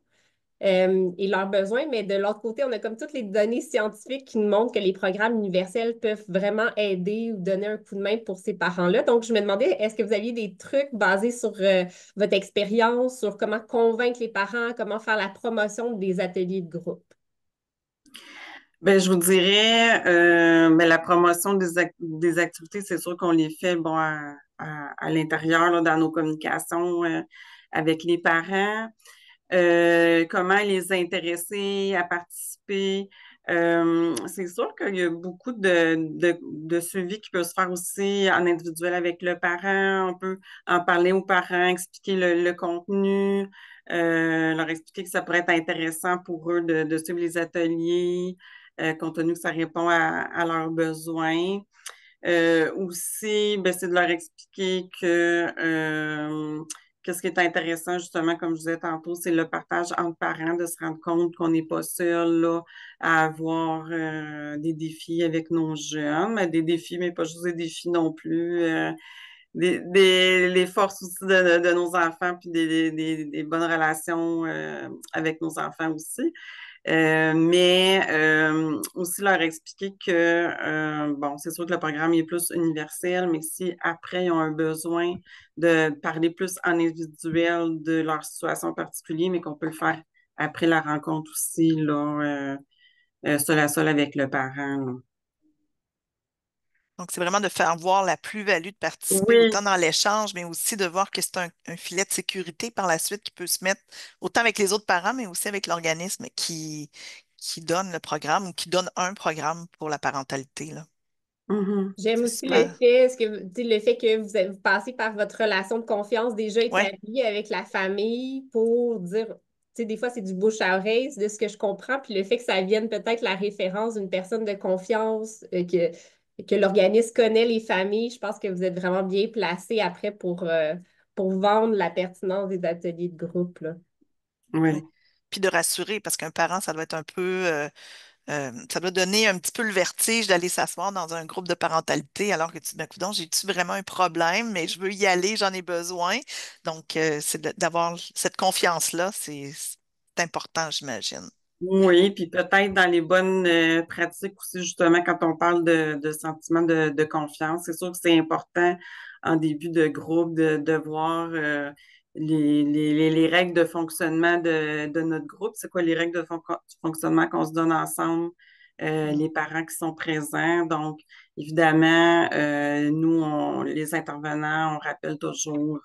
et leurs besoins. Mais de l'autre côté, on a comme toutes les données scientifiques qui nous montrent que les programmes universels peuvent vraiment aider ou donner un coup de main pour ces parents-là. Donc, je me demandais, est-ce que vous aviez des trucs basés sur votre expérience, sur comment convaincre les parents, comment faire la promotion des ateliers de groupe? Ben, je vous dirais, ben, la promotion des activités, c'est sûr qu'on les fait bon, à l'intérieur, là, dans nos communications avec les parents. Comment les intéresser à participer. C'est sûr qu'il y a beaucoup de suivi qui peut se faire aussi en individuel avec le parent. On peut en parler aux parents, expliquer le contenu, leur expliquer que ça pourrait être intéressant pour eux de suivre les ateliers, compte tenu que ça répond à leurs besoins. Aussi, ben, c'est de leur expliquer que ce qui est intéressant, justement, comme je disais tantôt, c'est le partage entre parents, de se rendre compte qu'on n'est pas seul là, à avoir des défis avec nos jeunes, mais des défis, mais pas juste des défis non plus. Les forces aussi de nos enfants, puis des bonnes relations avec nos enfants aussi. Mais aussi leur expliquer que, bon, c'est sûr que le programme est plus universel, mais si après ils ont un besoin de parler plus en individuel de leur situation particulière, mais qu'on peut le faire après la rencontre aussi, là, seul à seul avec le parent, là. Donc, c'est vraiment de faire voir la plus-value de participer Oui. autant dans l'échange, mais aussi de voir que c'est un filet de sécurité par la suite qui peut se mettre autant avec les autres parents, mais aussi avec l'organisme qui donne le programme ou qui donne un programme pour la parentalité, là. Mhm. J'aime C'est aussi le super. fait, tu sais, le fait que vous passez par votre relation de confiance déjà Oui, établie avec la famille pour dire, tu sais, des fois c'est du bouche à oreille, de ce que je comprends, puis le fait que ça vienne peut-être la référence d'une personne de confiance, que l'organisme connaît les familles, je pense que vous êtes vraiment bien placé après pour vendre la pertinence des ateliers de groupe, là. oui. Oui. Puis de rassurer, parce qu'un parent, ça doit être un peu, ça doit donner un petit peu le vertige d'aller s'asseoir dans un groupe de parentalité alors que tu te dis, ben, coudonc, j'ai-tu vraiment un problème, mais je veux y aller, j'en ai besoin. Donc, c'est d'avoir cette confiance-là, c'est important, j'imagine. Oui, puis peut-être dans les bonnes pratiques aussi, justement, quand on parle de sentiment de confiance, c'est sûr que c'est important en début de groupe de voir les règles de fonctionnement de notre groupe. C'est quoi les règles de fonctionnement qu'on se donne ensemble, Mm. les parents qui sont présents. Donc, évidemment, nous, les intervenants, on rappelle toujours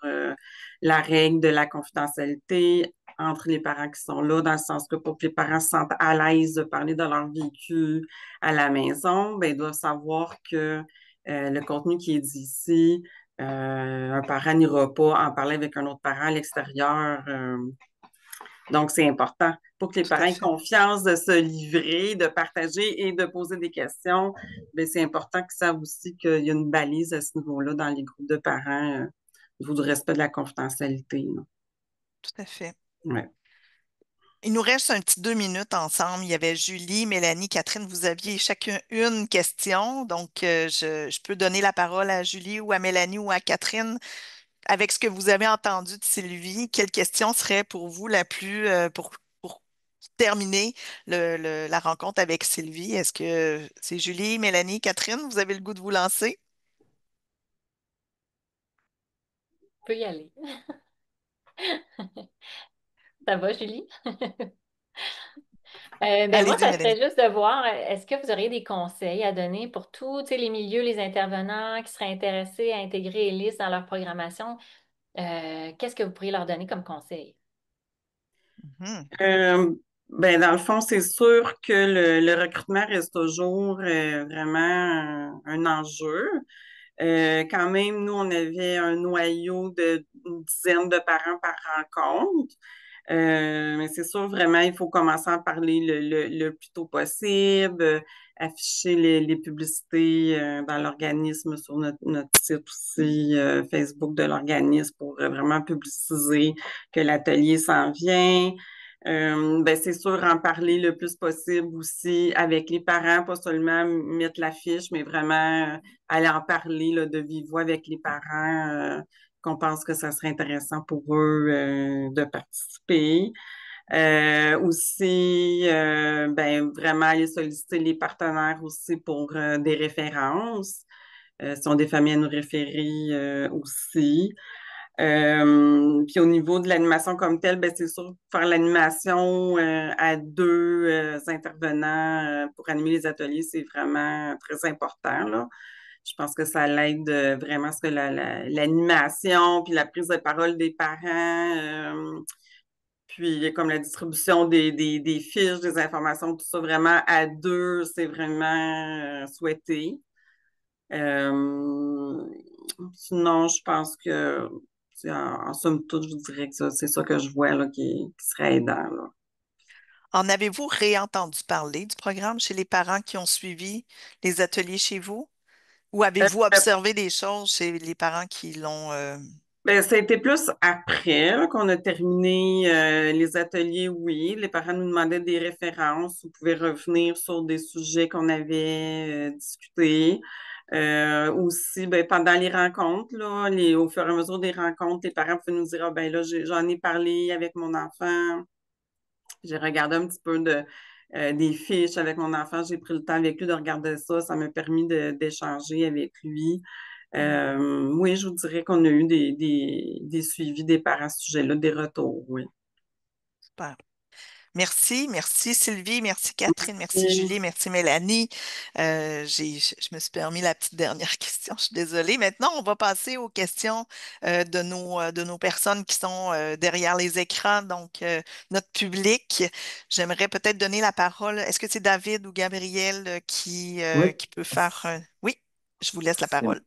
la règle de la confidentialité entre les parents qui sont là, dans le sens que pour que les parents se sentent à l'aise de parler de leur vécu à la maison, ben, ils doivent savoir que le contenu qui est dit ici, un parent n'ira pas en parler avec un autre parent à l'extérieur. Donc, c'est important pour que les Tout parents à aient fait. confiance de se livrer, de partager et de poser des questions. Ben, c'est important qu'ils savent aussi qu'il y a une balise à ce niveau-là dans les groupes de parents, au niveau du respect de la confidentialité, là. Tout à fait. Ouais. Il nous reste un petit 2 minutes ensemble. Il y avait Julie, Mélanie, Catherine. Vous aviez chacun une question. Donc, je peux donner la parole à Julie ou à Mélanie ou à Catherine. Avec ce que vous avez entendu de Sylvie, quelle question serait pour vous la plus, pour terminer la rencontre avec Sylvie? Est-ce que c'est Julie, Mélanie, Catherine? Vous avez le goût de vous lancer? On peut y aller. Ça va, Julie? Moi, Allez-y, ça serait Mélanie. juste de voir, est-ce que vous auriez des conseils à donner pour tous, tu sais, les milieux, les intervenants qui seraient intéressés à intégrer Elise dans leur programmation? Qu'est-ce que vous pourriez leur donner comme conseil? Mhm. Euh, ben, dans le fond, c'est sûr que le recrutement reste toujours vraiment un enjeu. Quand même, nous, on avait un noyau de une dizaine de parents par rencontre. Mais c'est sûr, vraiment, il faut commencer à en parler le plus tôt possible, afficher les publicités dans l'organisme sur notre site aussi, Facebook de l'organisme pour vraiment publiciser que l'atelier s'en vient. Ben, c'est sûr, en parler le plus possible aussi avec les parents, pas seulement mettre l'affiche, mais vraiment aller en parler là, de vive voix avec les parents. Qu'on pense que ça serait intéressant pour eux de participer. Aussi, ben, vraiment aller solliciter les partenaires aussi pour des références. Si on a des familles à nous référer aussi. Puis au niveau de l'animation comme telle, ben, c'est sûr, faire l'animation à deux intervenants pour animer les ateliers, c'est vraiment très important, là. Je pense que ça l'aide vraiment à ce que l'animation puis la prise de parole des parents, puis comme la distribution des fiches, des informations, tout ça vraiment à deux, c'est vraiment souhaité. Euh, Sinon, je pense que en somme toute, je vous dirais que c'est ça que je vois là, qui serait aidant, là. En avez-vous réentendu parler du programme chez les parents qui ont suivi les ateliers chez vous? Ou avez-vous Euh, observé des choses chez les parents qui l'ont... Ben, ça a été plus après là, qu'on a terminé les ateliers, oui. Les parents nous demandaient des références. Vous pouvez revenir sur des sujets qu'on avait discutés. Aussi, ben, pendant les rencontres, là, au fur et à mesure des rencontres, les parents pouvaient nous dire, ah, ben là, j'en ai parlé avec mon enfant. J'ai regardé un petit peu des fiches avec mon enfant. J'ai pris le temps avec lui de regarder ça. Ça m'a permis d'échanger avec lui. Oui, je vous dirais qu'on a eu des suivis des parents à ce sujet-là, des retours, oui. Super. Merci, merci Sylvie, merci Catherine, merci Et, Julie, merci Mélanie. Je me suis permis la petite dernière question, je suis désolée. Maintenant, on va passer aux questions de nos personnes qui sont derrière les écrans, donc notre public. J'aimerais peut-être donner la parole. Est-ce que c'est David ou Gabriel Oui, qui peut faire... Oui, je vous laisse la c'est parole.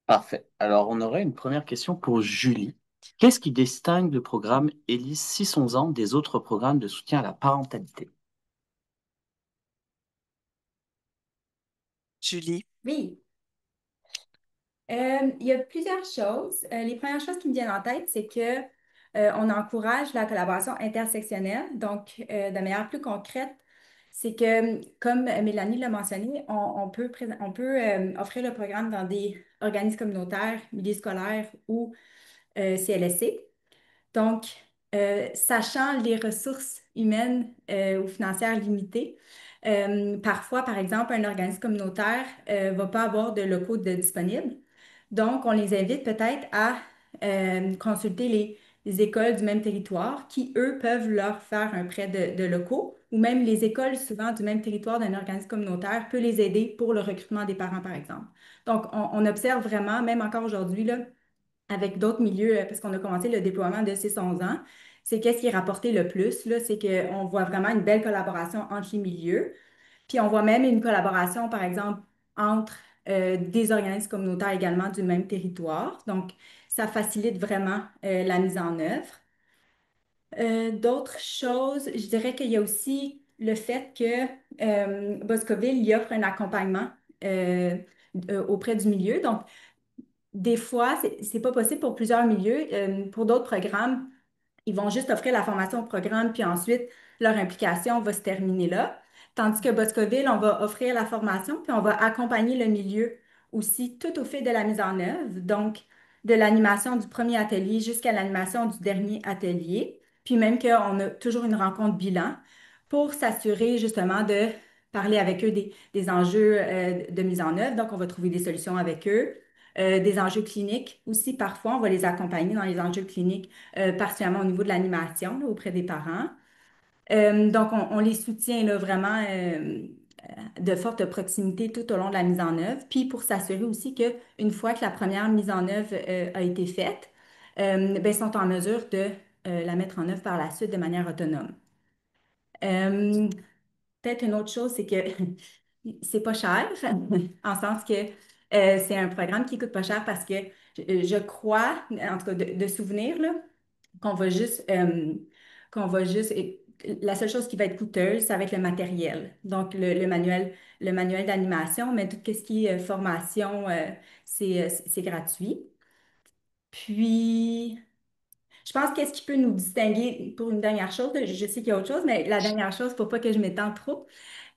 parfait. Alors, on aurait une première question pour Julie. Qu'est-ce qui distingue le programme ELIS 6-11 ans des autres programmes de soutien à la parentalité? Julie. Oui. Il y a plusieurs choses. Les premières choses qui me viennent en tête, c'est que on encourage la collaboration intersectionnelle. Donc, de manière plus concrète, c'est que, comme Mélanie l'a mentionné, on peut offrir le programme dans des organismes communautaires, milieux scolaires ou CLSC. Donc, sachant les ressources humaines ou financières limitées, parfois, par exemple, un organisme communautaire ne va pas avoir de locaux disponibles. Donc, on les invite peut-être à consulter les écoles du même territoire qui, eux, peuvent leur faire un prêt de locaux ou même les écoles souvent du même territoire d'un organisme communautaire peuvent les aider pour le recrutement des parents, par exemple. Donc, on observe vraiment, même encore aujourd'hui, là, avec d'autres milieux, parce qu'on a commencé le déploiement de 6-11 ans, c'est qu'est-ce qui est rapporté le plus, là, c'est qu'on voit vraiment une belle collaboration entre les milieux. Puis on voit même une collaboration, par exemple, entre des organismes communautaires également du même territoire. Donc, ça facilite vraiment la mise en œuvre. D'autres choses, je dirais qu'il y a aussi le fait que Boscoville y offre un accompagnement euh, auprès du milieu. Donc, des fois, c'est pas possible pour plusieurs milieux. Pour d'autres programmes, ils vont juste offrir la formation au programme, puis ensuite, leur implication va se terminer là. Tandis que Boscoville, on va offrir la formation, puis on va accompagner le milieu aussi tout au fait de la mise en œuvre, donc de l'animation du premier atelier jusqu'à l'animation du dernier atelier, puis même qu'on a toujours une rencontre bilan pour s'assurer justement de parler avec eux des enjeux de mise en œuvre. Donc, on va trouver des solutions avec eux. Des enjeux cliniques aussi, parfois, on va les accompagner dans les enjeux cliniques particulièrement au niveau de l'animation là, auprès des parents. Donc, on les soutient là, vraiment de forte proximité tout au long de la mise en œuvre. Puis pour s'assurer aussi qu'une fois que la première mise en œuvre a été faite, ben, ils sont en mesure de la mettre en œuvre par la suite de manière autonome. Euh, Peut-être une autre chose, c'est que c'est pas cher, en sens que c'est un programme qui coûte pas cher parce que je crois, en tout cas de souvenir, là, qu'on va juste, la seule chose qui va être coûteuse, ça va être le matériel. Donc, le manuel d'animation, mais tout ce qui est formation, c'est gratuit. Puis, je pense qu'est-ce qui peut nous distinguer pour une dernière chose, je sais qu'il y a autre chose, mais la dernière chose, pour pas que je m'étende trop,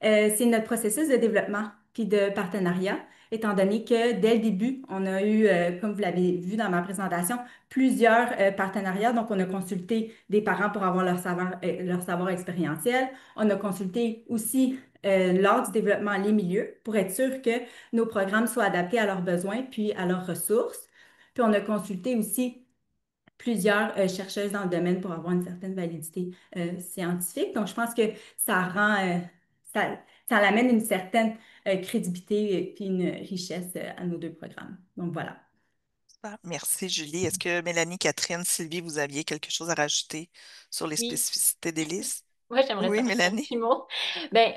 c'est notre processus de développement puis de partenariat, étant donné que dès le début, on a eu, comme vous l'avez vu dans ma présentation, plusieurs partenariats. Donc, on a consulté des parents pour avoir leur savoir expérientiel. On a consulté aussi lors du développement les milieux pour être sûr que nos programmes soient adaptés à leurs besoins puis à leurs ressources. Puis, on a consulté aussi plusieurs chercheuses dans le domaine pour avoir une certaine validité scientifique. Donc, je pense que ça rend, ça amène une certaine crédibilité et puis une richesse à nos deux programmes. Donc, voilà. Ah, merci, Julie. Est-ce que Mélanie, Catherine, Sylvie, vous aviez quelque chose à rajouter sur les Oui. spécificités d'Élise? Moi, j'aimerais Oui, ça faire un Mélanie? petit mot. Ben,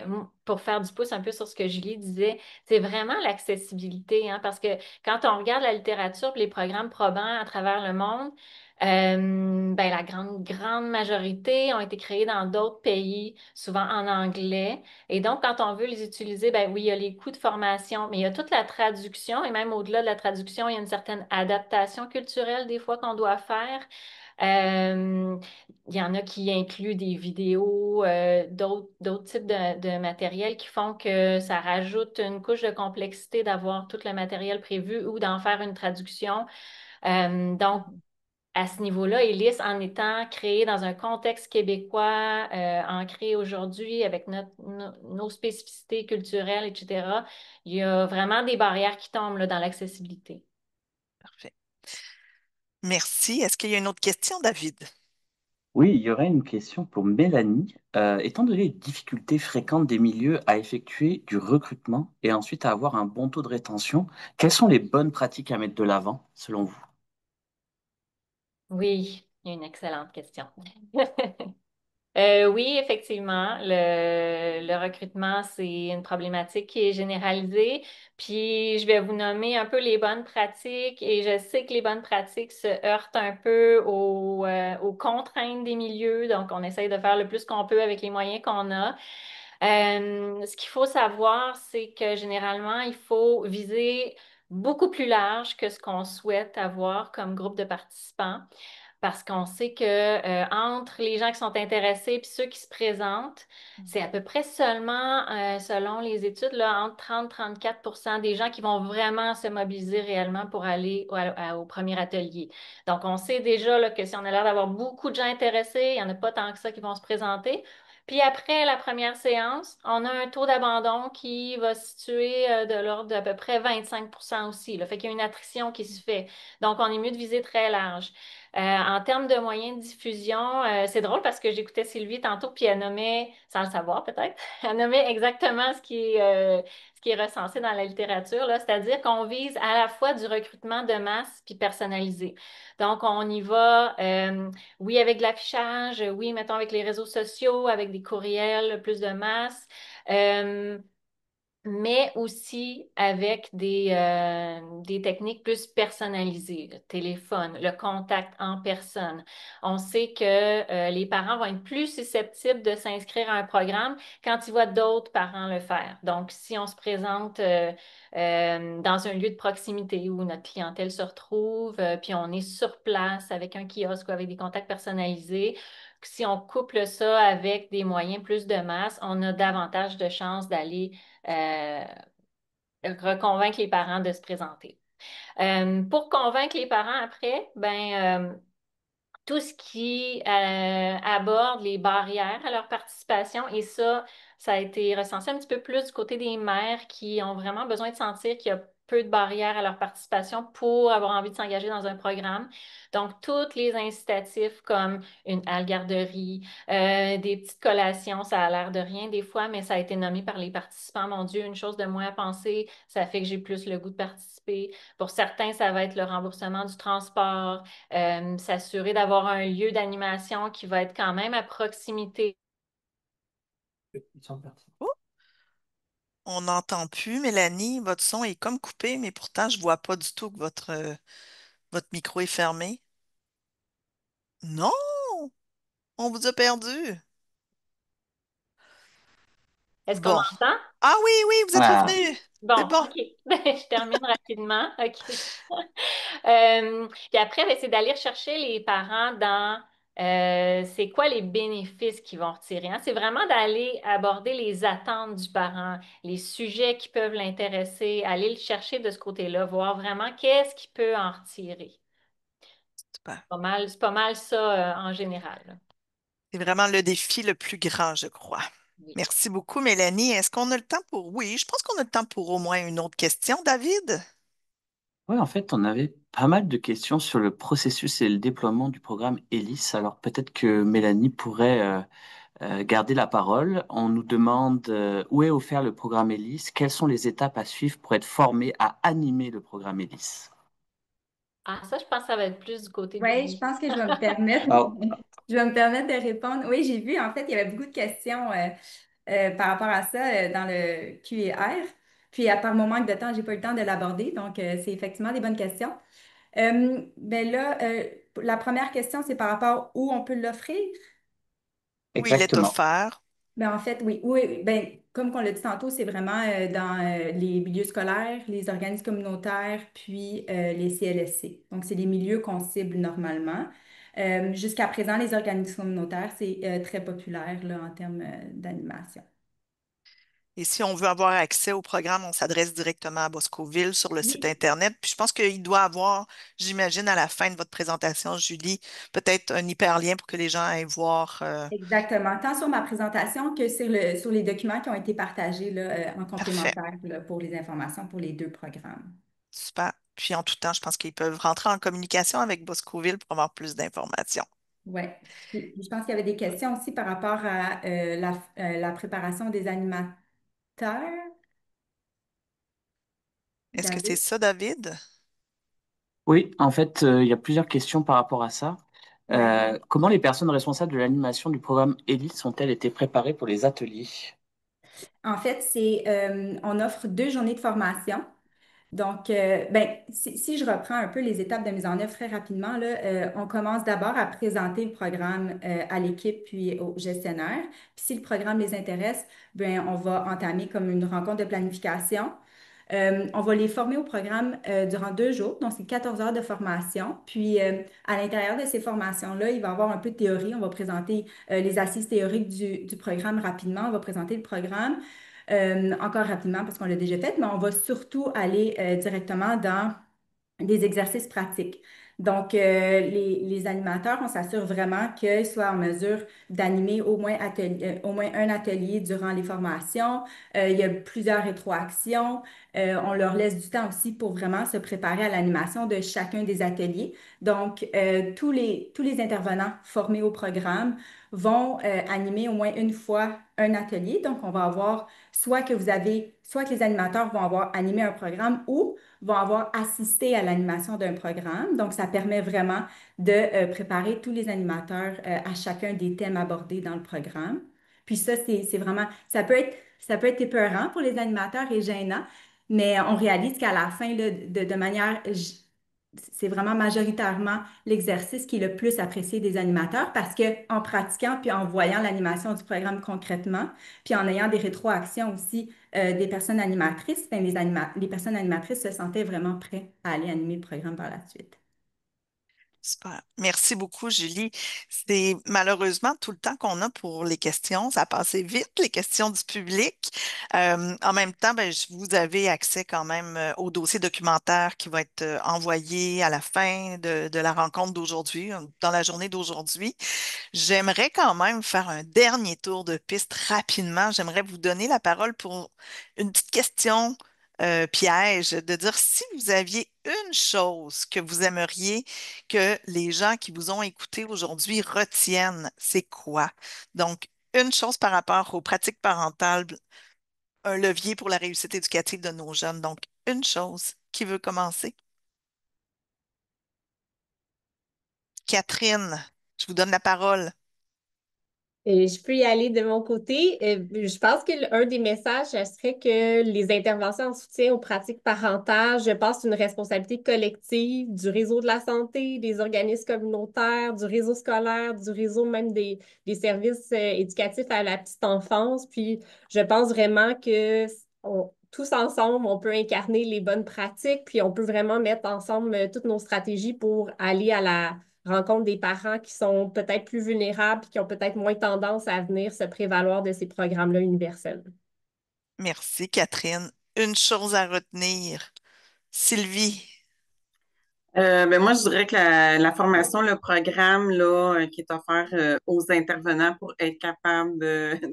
pour faire du pouce un peu sur ce que Julie disait, c'est vraiment l'accessibilité, hein, parce que quand on regarde la littérature et les programmes probants à travers le monde, ben, la grande majorité ont été créés dans d'autres pays, souvent en anglais. Et donc, quand on veut les utiliser, ben oui, il y a les coûts de formation, mais il y a toute la traduction, et même au-delà de la traduction, il y a une certaine adaptation culturelle des fois qu'on doit faire. Euh, il y en a qui incluent des vidéos, d'autres types de matériel qui font que ça rajoute une couche de complexité d'avoir tout le matériel prévu ou d'en faire une traduction. Donc, à ce niveau-là, ELIS, en étant créé dans un contexte québécois, ancré aujourd'hui avec nos spécificités culturelles, etc., il y a vraiment des barrières qui tombent là, dans l'accessibilité. Parfait. Merci. Est-ce qu'il y a une autre question, David? Oui, il y aurait une question pour Mélanie. Étant donné les difficultés fréquentes des milieux à effectuer du recrutement et ensuite à avoir un bon taux de rétention, quelles sont les bonnes pratiques à mettre de l'avant, selon vous? Oui, une excellente question. Oui, effectivement, le recrutement, c'est une problématique qui est généralisée. Puis, je vais vous nommer un peu les bonnes pratiques et je sais que les bonnes pratiques se heurtent un peu aux contraintes des milieux. Donc, on essaye de faire le plus qu'on peut avec les moyens qu'on a. Ce qu'il faut savoir, c'est que généralement, il faut viser beaucoup plus large que ce qu'on souhaite avoir comme groupe de participants parce qu'on sait que entre les gens qui sont intéressés et ceux qui se présentent, c'est à peu près seulement, selon les études, là, entre 30-34 des gens qui vont vraiment se mobiliser réellement pour aller au premier atelier. Donc, on sait déjà là, que si on a l'air d'avoir beaucoup de gens intéressés, il n'y en a pas tant que ça qui vont se présenter. Puis après la première séance, on a un taux d'abandon qui va se situer de l'ordre d'à peu près 25 aussi. Là. Fait qu'il y a une attrition qui se fait. Donc, on est mieux de viser très large. En termes de moyens de diffusion, c'est drôle parce que j'écoutais Sylvie tantôt, puis elle nommait, sans le savoir peut-être, elle nommait exactement ce qui est recensé dans la littérature, là, c'est-à-dire qu'on vise à la fois du recrutement de masse puis personnalisé. Donc, on y va, oui, avec de l'affichage, oui, mettons avec les réseaux sociaux, avec des courriels, plus de masse. Euh, mais aussi avec des techniques plus personnalisées, le téléphone, le contact en personne. On sait que les parents vont être plus susceptibles de s'inscrire à un programme quand ils voient d'autres parents le faire. Donc, si on se présente dans un lieu de proximité où notre clientèle se retrouve, puis on est sur place avec un kiosque ou avec des contacts personnalisés, si on couple ça avec des moyens plus de masse, on a davantage de chances d'aller euh, reconvaincre les parents de se présenter. Pour convaincre les parents après, tout ce qui aborde les barrières à leur participation, et ça a été recensé un petit peu plus du côté des mères qui ont vraiment besoin de sentir qu'il y a peu de barrières à leur participation pour avoir envie de s'engager dans un programme. Donc, tous les incitatifs comme une garderie, des petites collations, ça a l'air de rien des fois, mais ça a été nommé par les participants. Mon Dieu, une chose de moins à penser, ça fait que j'ai plus le goût de participer. Pour certains, ça va être le remboursement du transport, s'assurer d'avoir un lieu d'animation qui va être quand même à proximité. Oh, on n'entend plus, Mélanie. Votre son est comme coupé, mais pourtant, je vois pas du tout que votre micro est fermé. Non, on vous a perdu. Est-ce qu'on Bon. m'entend? Ah oui, oui, vous êtes Ah, revenu. C'est Bon, bon. OK. Je termine rapidement. OK. Puis après, ben, c'est d'aller rechercher les parents dans c'est quoi les bénéfices qu'ils vont retirer, hein? C'est vraiment d'aller aborder les attentes du parent, les sujets qui peuvent l'intéresser, aller le chercher de ce côté-là, voir vraiment qu'est-ce qu'il peut en retirer. Super. C'est pas mal ça en général, là. C'est vraiment le défi le plus grand, je crois. Oui. Merci beaucoup, Mélanie. Est-ce qu'on a le temps pour... Oui, je pense qu'on a le temps pour au moins une autre question, David. ouais, en fait, on avait pas mal de questions sur le processus et le déploiement du programme ELIS. Alors peut-être que Mélanie pourrait garder la parole. On nous demande où est offert le programme ELIS, quelles sont les étapes à suivre pour être formé à animer le programme ELIS. Ah, ça, je pense que ça va être plus du côté de Oui, je Julie. pense que je vais me permettre, Ah, je vais me permettre de répondre. Oui, j'ai vu, en fait, il y avait beaucoup de questions par rapport à ça dans le Q&R. Puis, par mon manque de temps, j'ai pas eu le temps de l'aborder. Donc, c'est effectivement des bonnes questions. Ben là, la première question, c'est par rapport où on peut l'offrir. Oui, il est exactement. offert. Ben, en fait, oui, oui, ben, comme on l'a dit tantôt, c'est vraiment dans les milieux scolaires, les organismes communautaires, puis les CLSC. Donc, c'est les milieux qu'on cible normalement. Jusqu'à présent, les organismes communautaires, c'est très populaire là, en termes d'animation. Et si on veut avoir accès au programme, on s'adresse directement à Boscoville sur le site Oui, Internet. Puis je pense qu'il doit avoir, j'imagine, à la fin de votre présentation, Julie, peut-être un hyperlien pour que les gens aillent voir. exactement. Tant sur ma présentation que sur les documents qui ont été partagés là, en Parfait. complémentaire là, pour les informations pour les deux programmes. Super. Puis en tout temps, je pense qu'ils peuvent rentrer en communication avec Boscoville pour avoir plus d'informations. Oui. Je pense qu'il y avait des questions aussi par rapport à la préparation des animateurs. Est-ce que c'est David? ça, David? Oui, en fait, il y a plusieurs questions par rapport à ça. Ouais. Comment les personnes responsables de l'animation du programme ELIS ont-elles été préparées pour les ateliers? En fait, on offre 2 journées de formation. Donc, ben, si je reprends un peu les étapes de mise en œuvre très rapidement, là, on commence d'abord à présenter le programme à l'équipe puis aux gestionnaires. Puis si le programme les intéresse, ben, on va entamer comme une rencontre de planification. On va les former au programme durant 2 jours, donc c'est 14 heures de formation. Puis à l'intérieur de ces formations-là, il va y avoir un peu de théorie. On va présenter les assises théoriques du programme rapidement. On va présenter le programme encore rapidement parce qu'on l'a déjà fait, mais on va surtout aller directement dans des exercices pratiques. Donc, les animateurs, on s'assure vraiment qu'ils soient en mesure d'animer au moins un atelier durant les formations. Il y a plusieurs rétroactions. On leur laisse du temps aussi pour vraiment se préparer à l'animation de chacun des ateliers. Donc, tous les intervenants formés au programme vont animer au moins une fois un atelier. Donc, on va avoir soit que les animateurs vont avoir animé un programme ou vont avoir assisté à l'animation d'un programme. Donc, ça permet vraiment de préparer tous les animateurs à chacun des thèmes abordés dans le programme. Puis ça, c'est vraiment, ça peut être épeurant pour les animateurs et gênant, mais on réalise qu'à la fin, là, de manière, c'est vraiment majoritairement l'exercice qui est le plus apprécié des animateurs parce que en pratiquant puis en voyant l'animation du programme concrètement, puis en ayant des rétroactions aussi des personnes animatrices, ben, les personnes animatrices se sentaient vraiment prêtes à aller animer le programme par la suite. Super. Merci beaucoup, Julie. C'est malheureusement tout le temps qu'on a pour les questions. Ça a passé vite, les questions du public. En même temps, ben, vous avez accès quand même au dossier documentaire qui va être envoyé à la fin de la rencontre d'aujourd'hui, dans la journée d'aujourd'hui. J'aimerais quand même faire un dernier tour de piste rapidement. J'aimerais vous donner la parole pour une petite question piège de dire si vous aviez une chose que vous aimeriez que les gens qui vous ont écouté aujourd'hui retiennent, c'est quoi? Donc, une chose par rapport aux pratiques parentales, un levier pour la réussite éducative de nos jeunes. Donc, une chose. Qui veut commencer? Catherine, je vous donne la parole. Je peux y aller de mon côté. Je pense que l'un des messages, ce serait que les interventions en soutien aux pratiques parentales, je pense, c'est une responsabilité collective du réseau de la santé, des organismes communautaires, du réseau scolaire, du réseau même des services éducatifs à la petite enfance. Puis, je pense vraiment que tous ensemble, on peut incarner les bonnes pratiques, puis on peut vraiment mettre ensemble toutes nos stratégies pour aller à la rencontre des parents qui sont peut-être plus vulnérables et qui ont peut-être moins tendance à venir se prévaloir de ces programmes-là universels. Merci, Catherine. Une chose à retenir. Sylvie, Ben moi, je dirais que la formation, le programme là, qui est offert aux intervenants pour être capable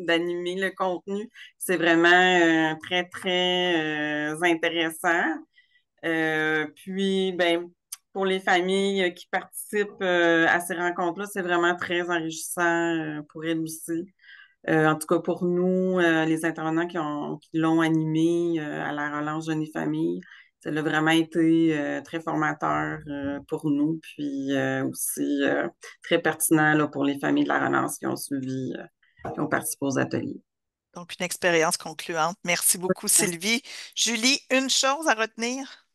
d'animer le contenu, c'est vraiment très, très intéressant. Puis, ben, pour les familles qui participent à ces rencontres-là, c'est vraiment très enrichissant pour elles aussi. En tout cas, pour nous, les intervenants qui l'ont animé à la relance Jeunes et Familles, ça a vraiment été très formateur pour nous, puis aussi très pertinent là, pour les familles de la relance qui ont suivi, qui ont participé aux ateliers. donc une expérience concluante. Merci beaucoup, Sylvie. Julie, une chose à retenir?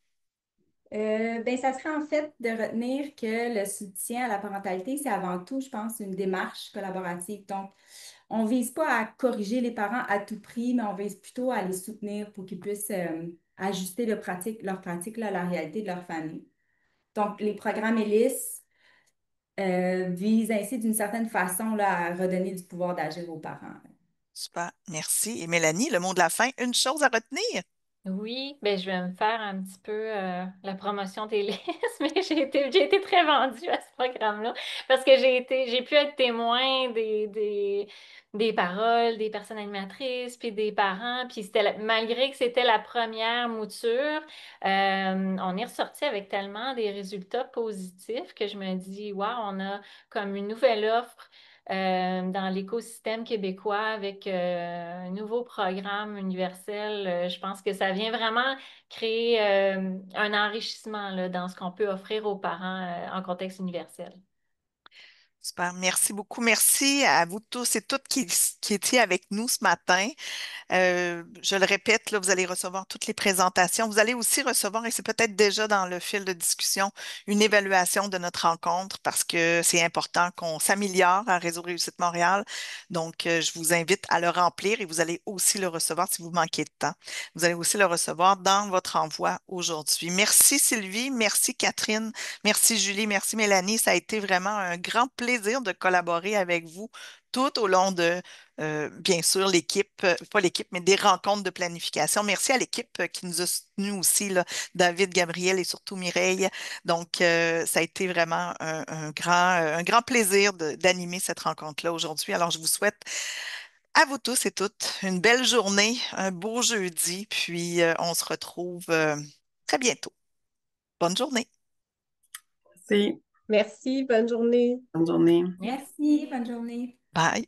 Ben, ça serait en fait de retenir que le soutien à la parentalité, c'est avant tout, je pense, une démarche collaborative. Donc, on ne vise pas à corriger les parents à tout prix, mais on vise plutôt à les soutenir pour qu'ils puissent ajuster leur pratique là, à la réalité de leur famille. Donc, les programmes ELIS visent ainsi d'une certaine façon là, à redonner du pouvoir d'agir aux parents. Super, merci. Et Mélanie, le mot de la fin, une chose à retenir? Oui, ben je vais me faire un petit peu la promotion des listes, mais j'ai été très vendue à ce programme-là parce que j'ai pu être témoin des paroles des personnes animatrices, puis des parents, puis malgré que c'était la première mouture, on est ressorti avec tellement des résultats positifs que je me dis, waouh, on a comme une nouvelle offre dans l'écosystème québécois avec un nouveau programme universel. Je pense que ça vient vraiment créer un enrichissement là, dans ce qu'on peut offrir aux parents en contexte universel. Super, merci beaucoup. Merci à vous tous et toutes qui étiez avec nous ce matin. Je le répète, là, vous allez recevoir toutes les présentations. Vous allez aussi recevoir, et c'est peut-être déjà dans le fil de discussion, une évaluation de notre rencontre parce que c'est important qu'on s'améliore à Réseau Réussite Montréal. Donc, je vous invite à le remplir et vous allez aussi le recevoir si vous manquez de temps. Vous allez aussi le recevoir dans votre envoi aujourd'hui. Merci Sylvie, merci Catherine, merci Julie, merci Mélanie. Ça a été vraiment un grand plaisir de collaborer avec vous tout au long de bien sûr, l'équipe, pas l'équipe, mais des rencontres de planification. Merci à l'équipe qui nous a soutenus aussi, là, David, Gabriel et surtout Mireille. Donc, ça a été vraiment un grand plaisir d'animer cette rencontre-là aujourd'hui. Alors, je vous souhaite à vous tous et toutes une belle journée, un beau jeudi, puis on se retrouve très bientôt. Bonne journée. Merci. Merci, bonne journée. Bonne journée. Merci, Merci. bonne journée. Bye.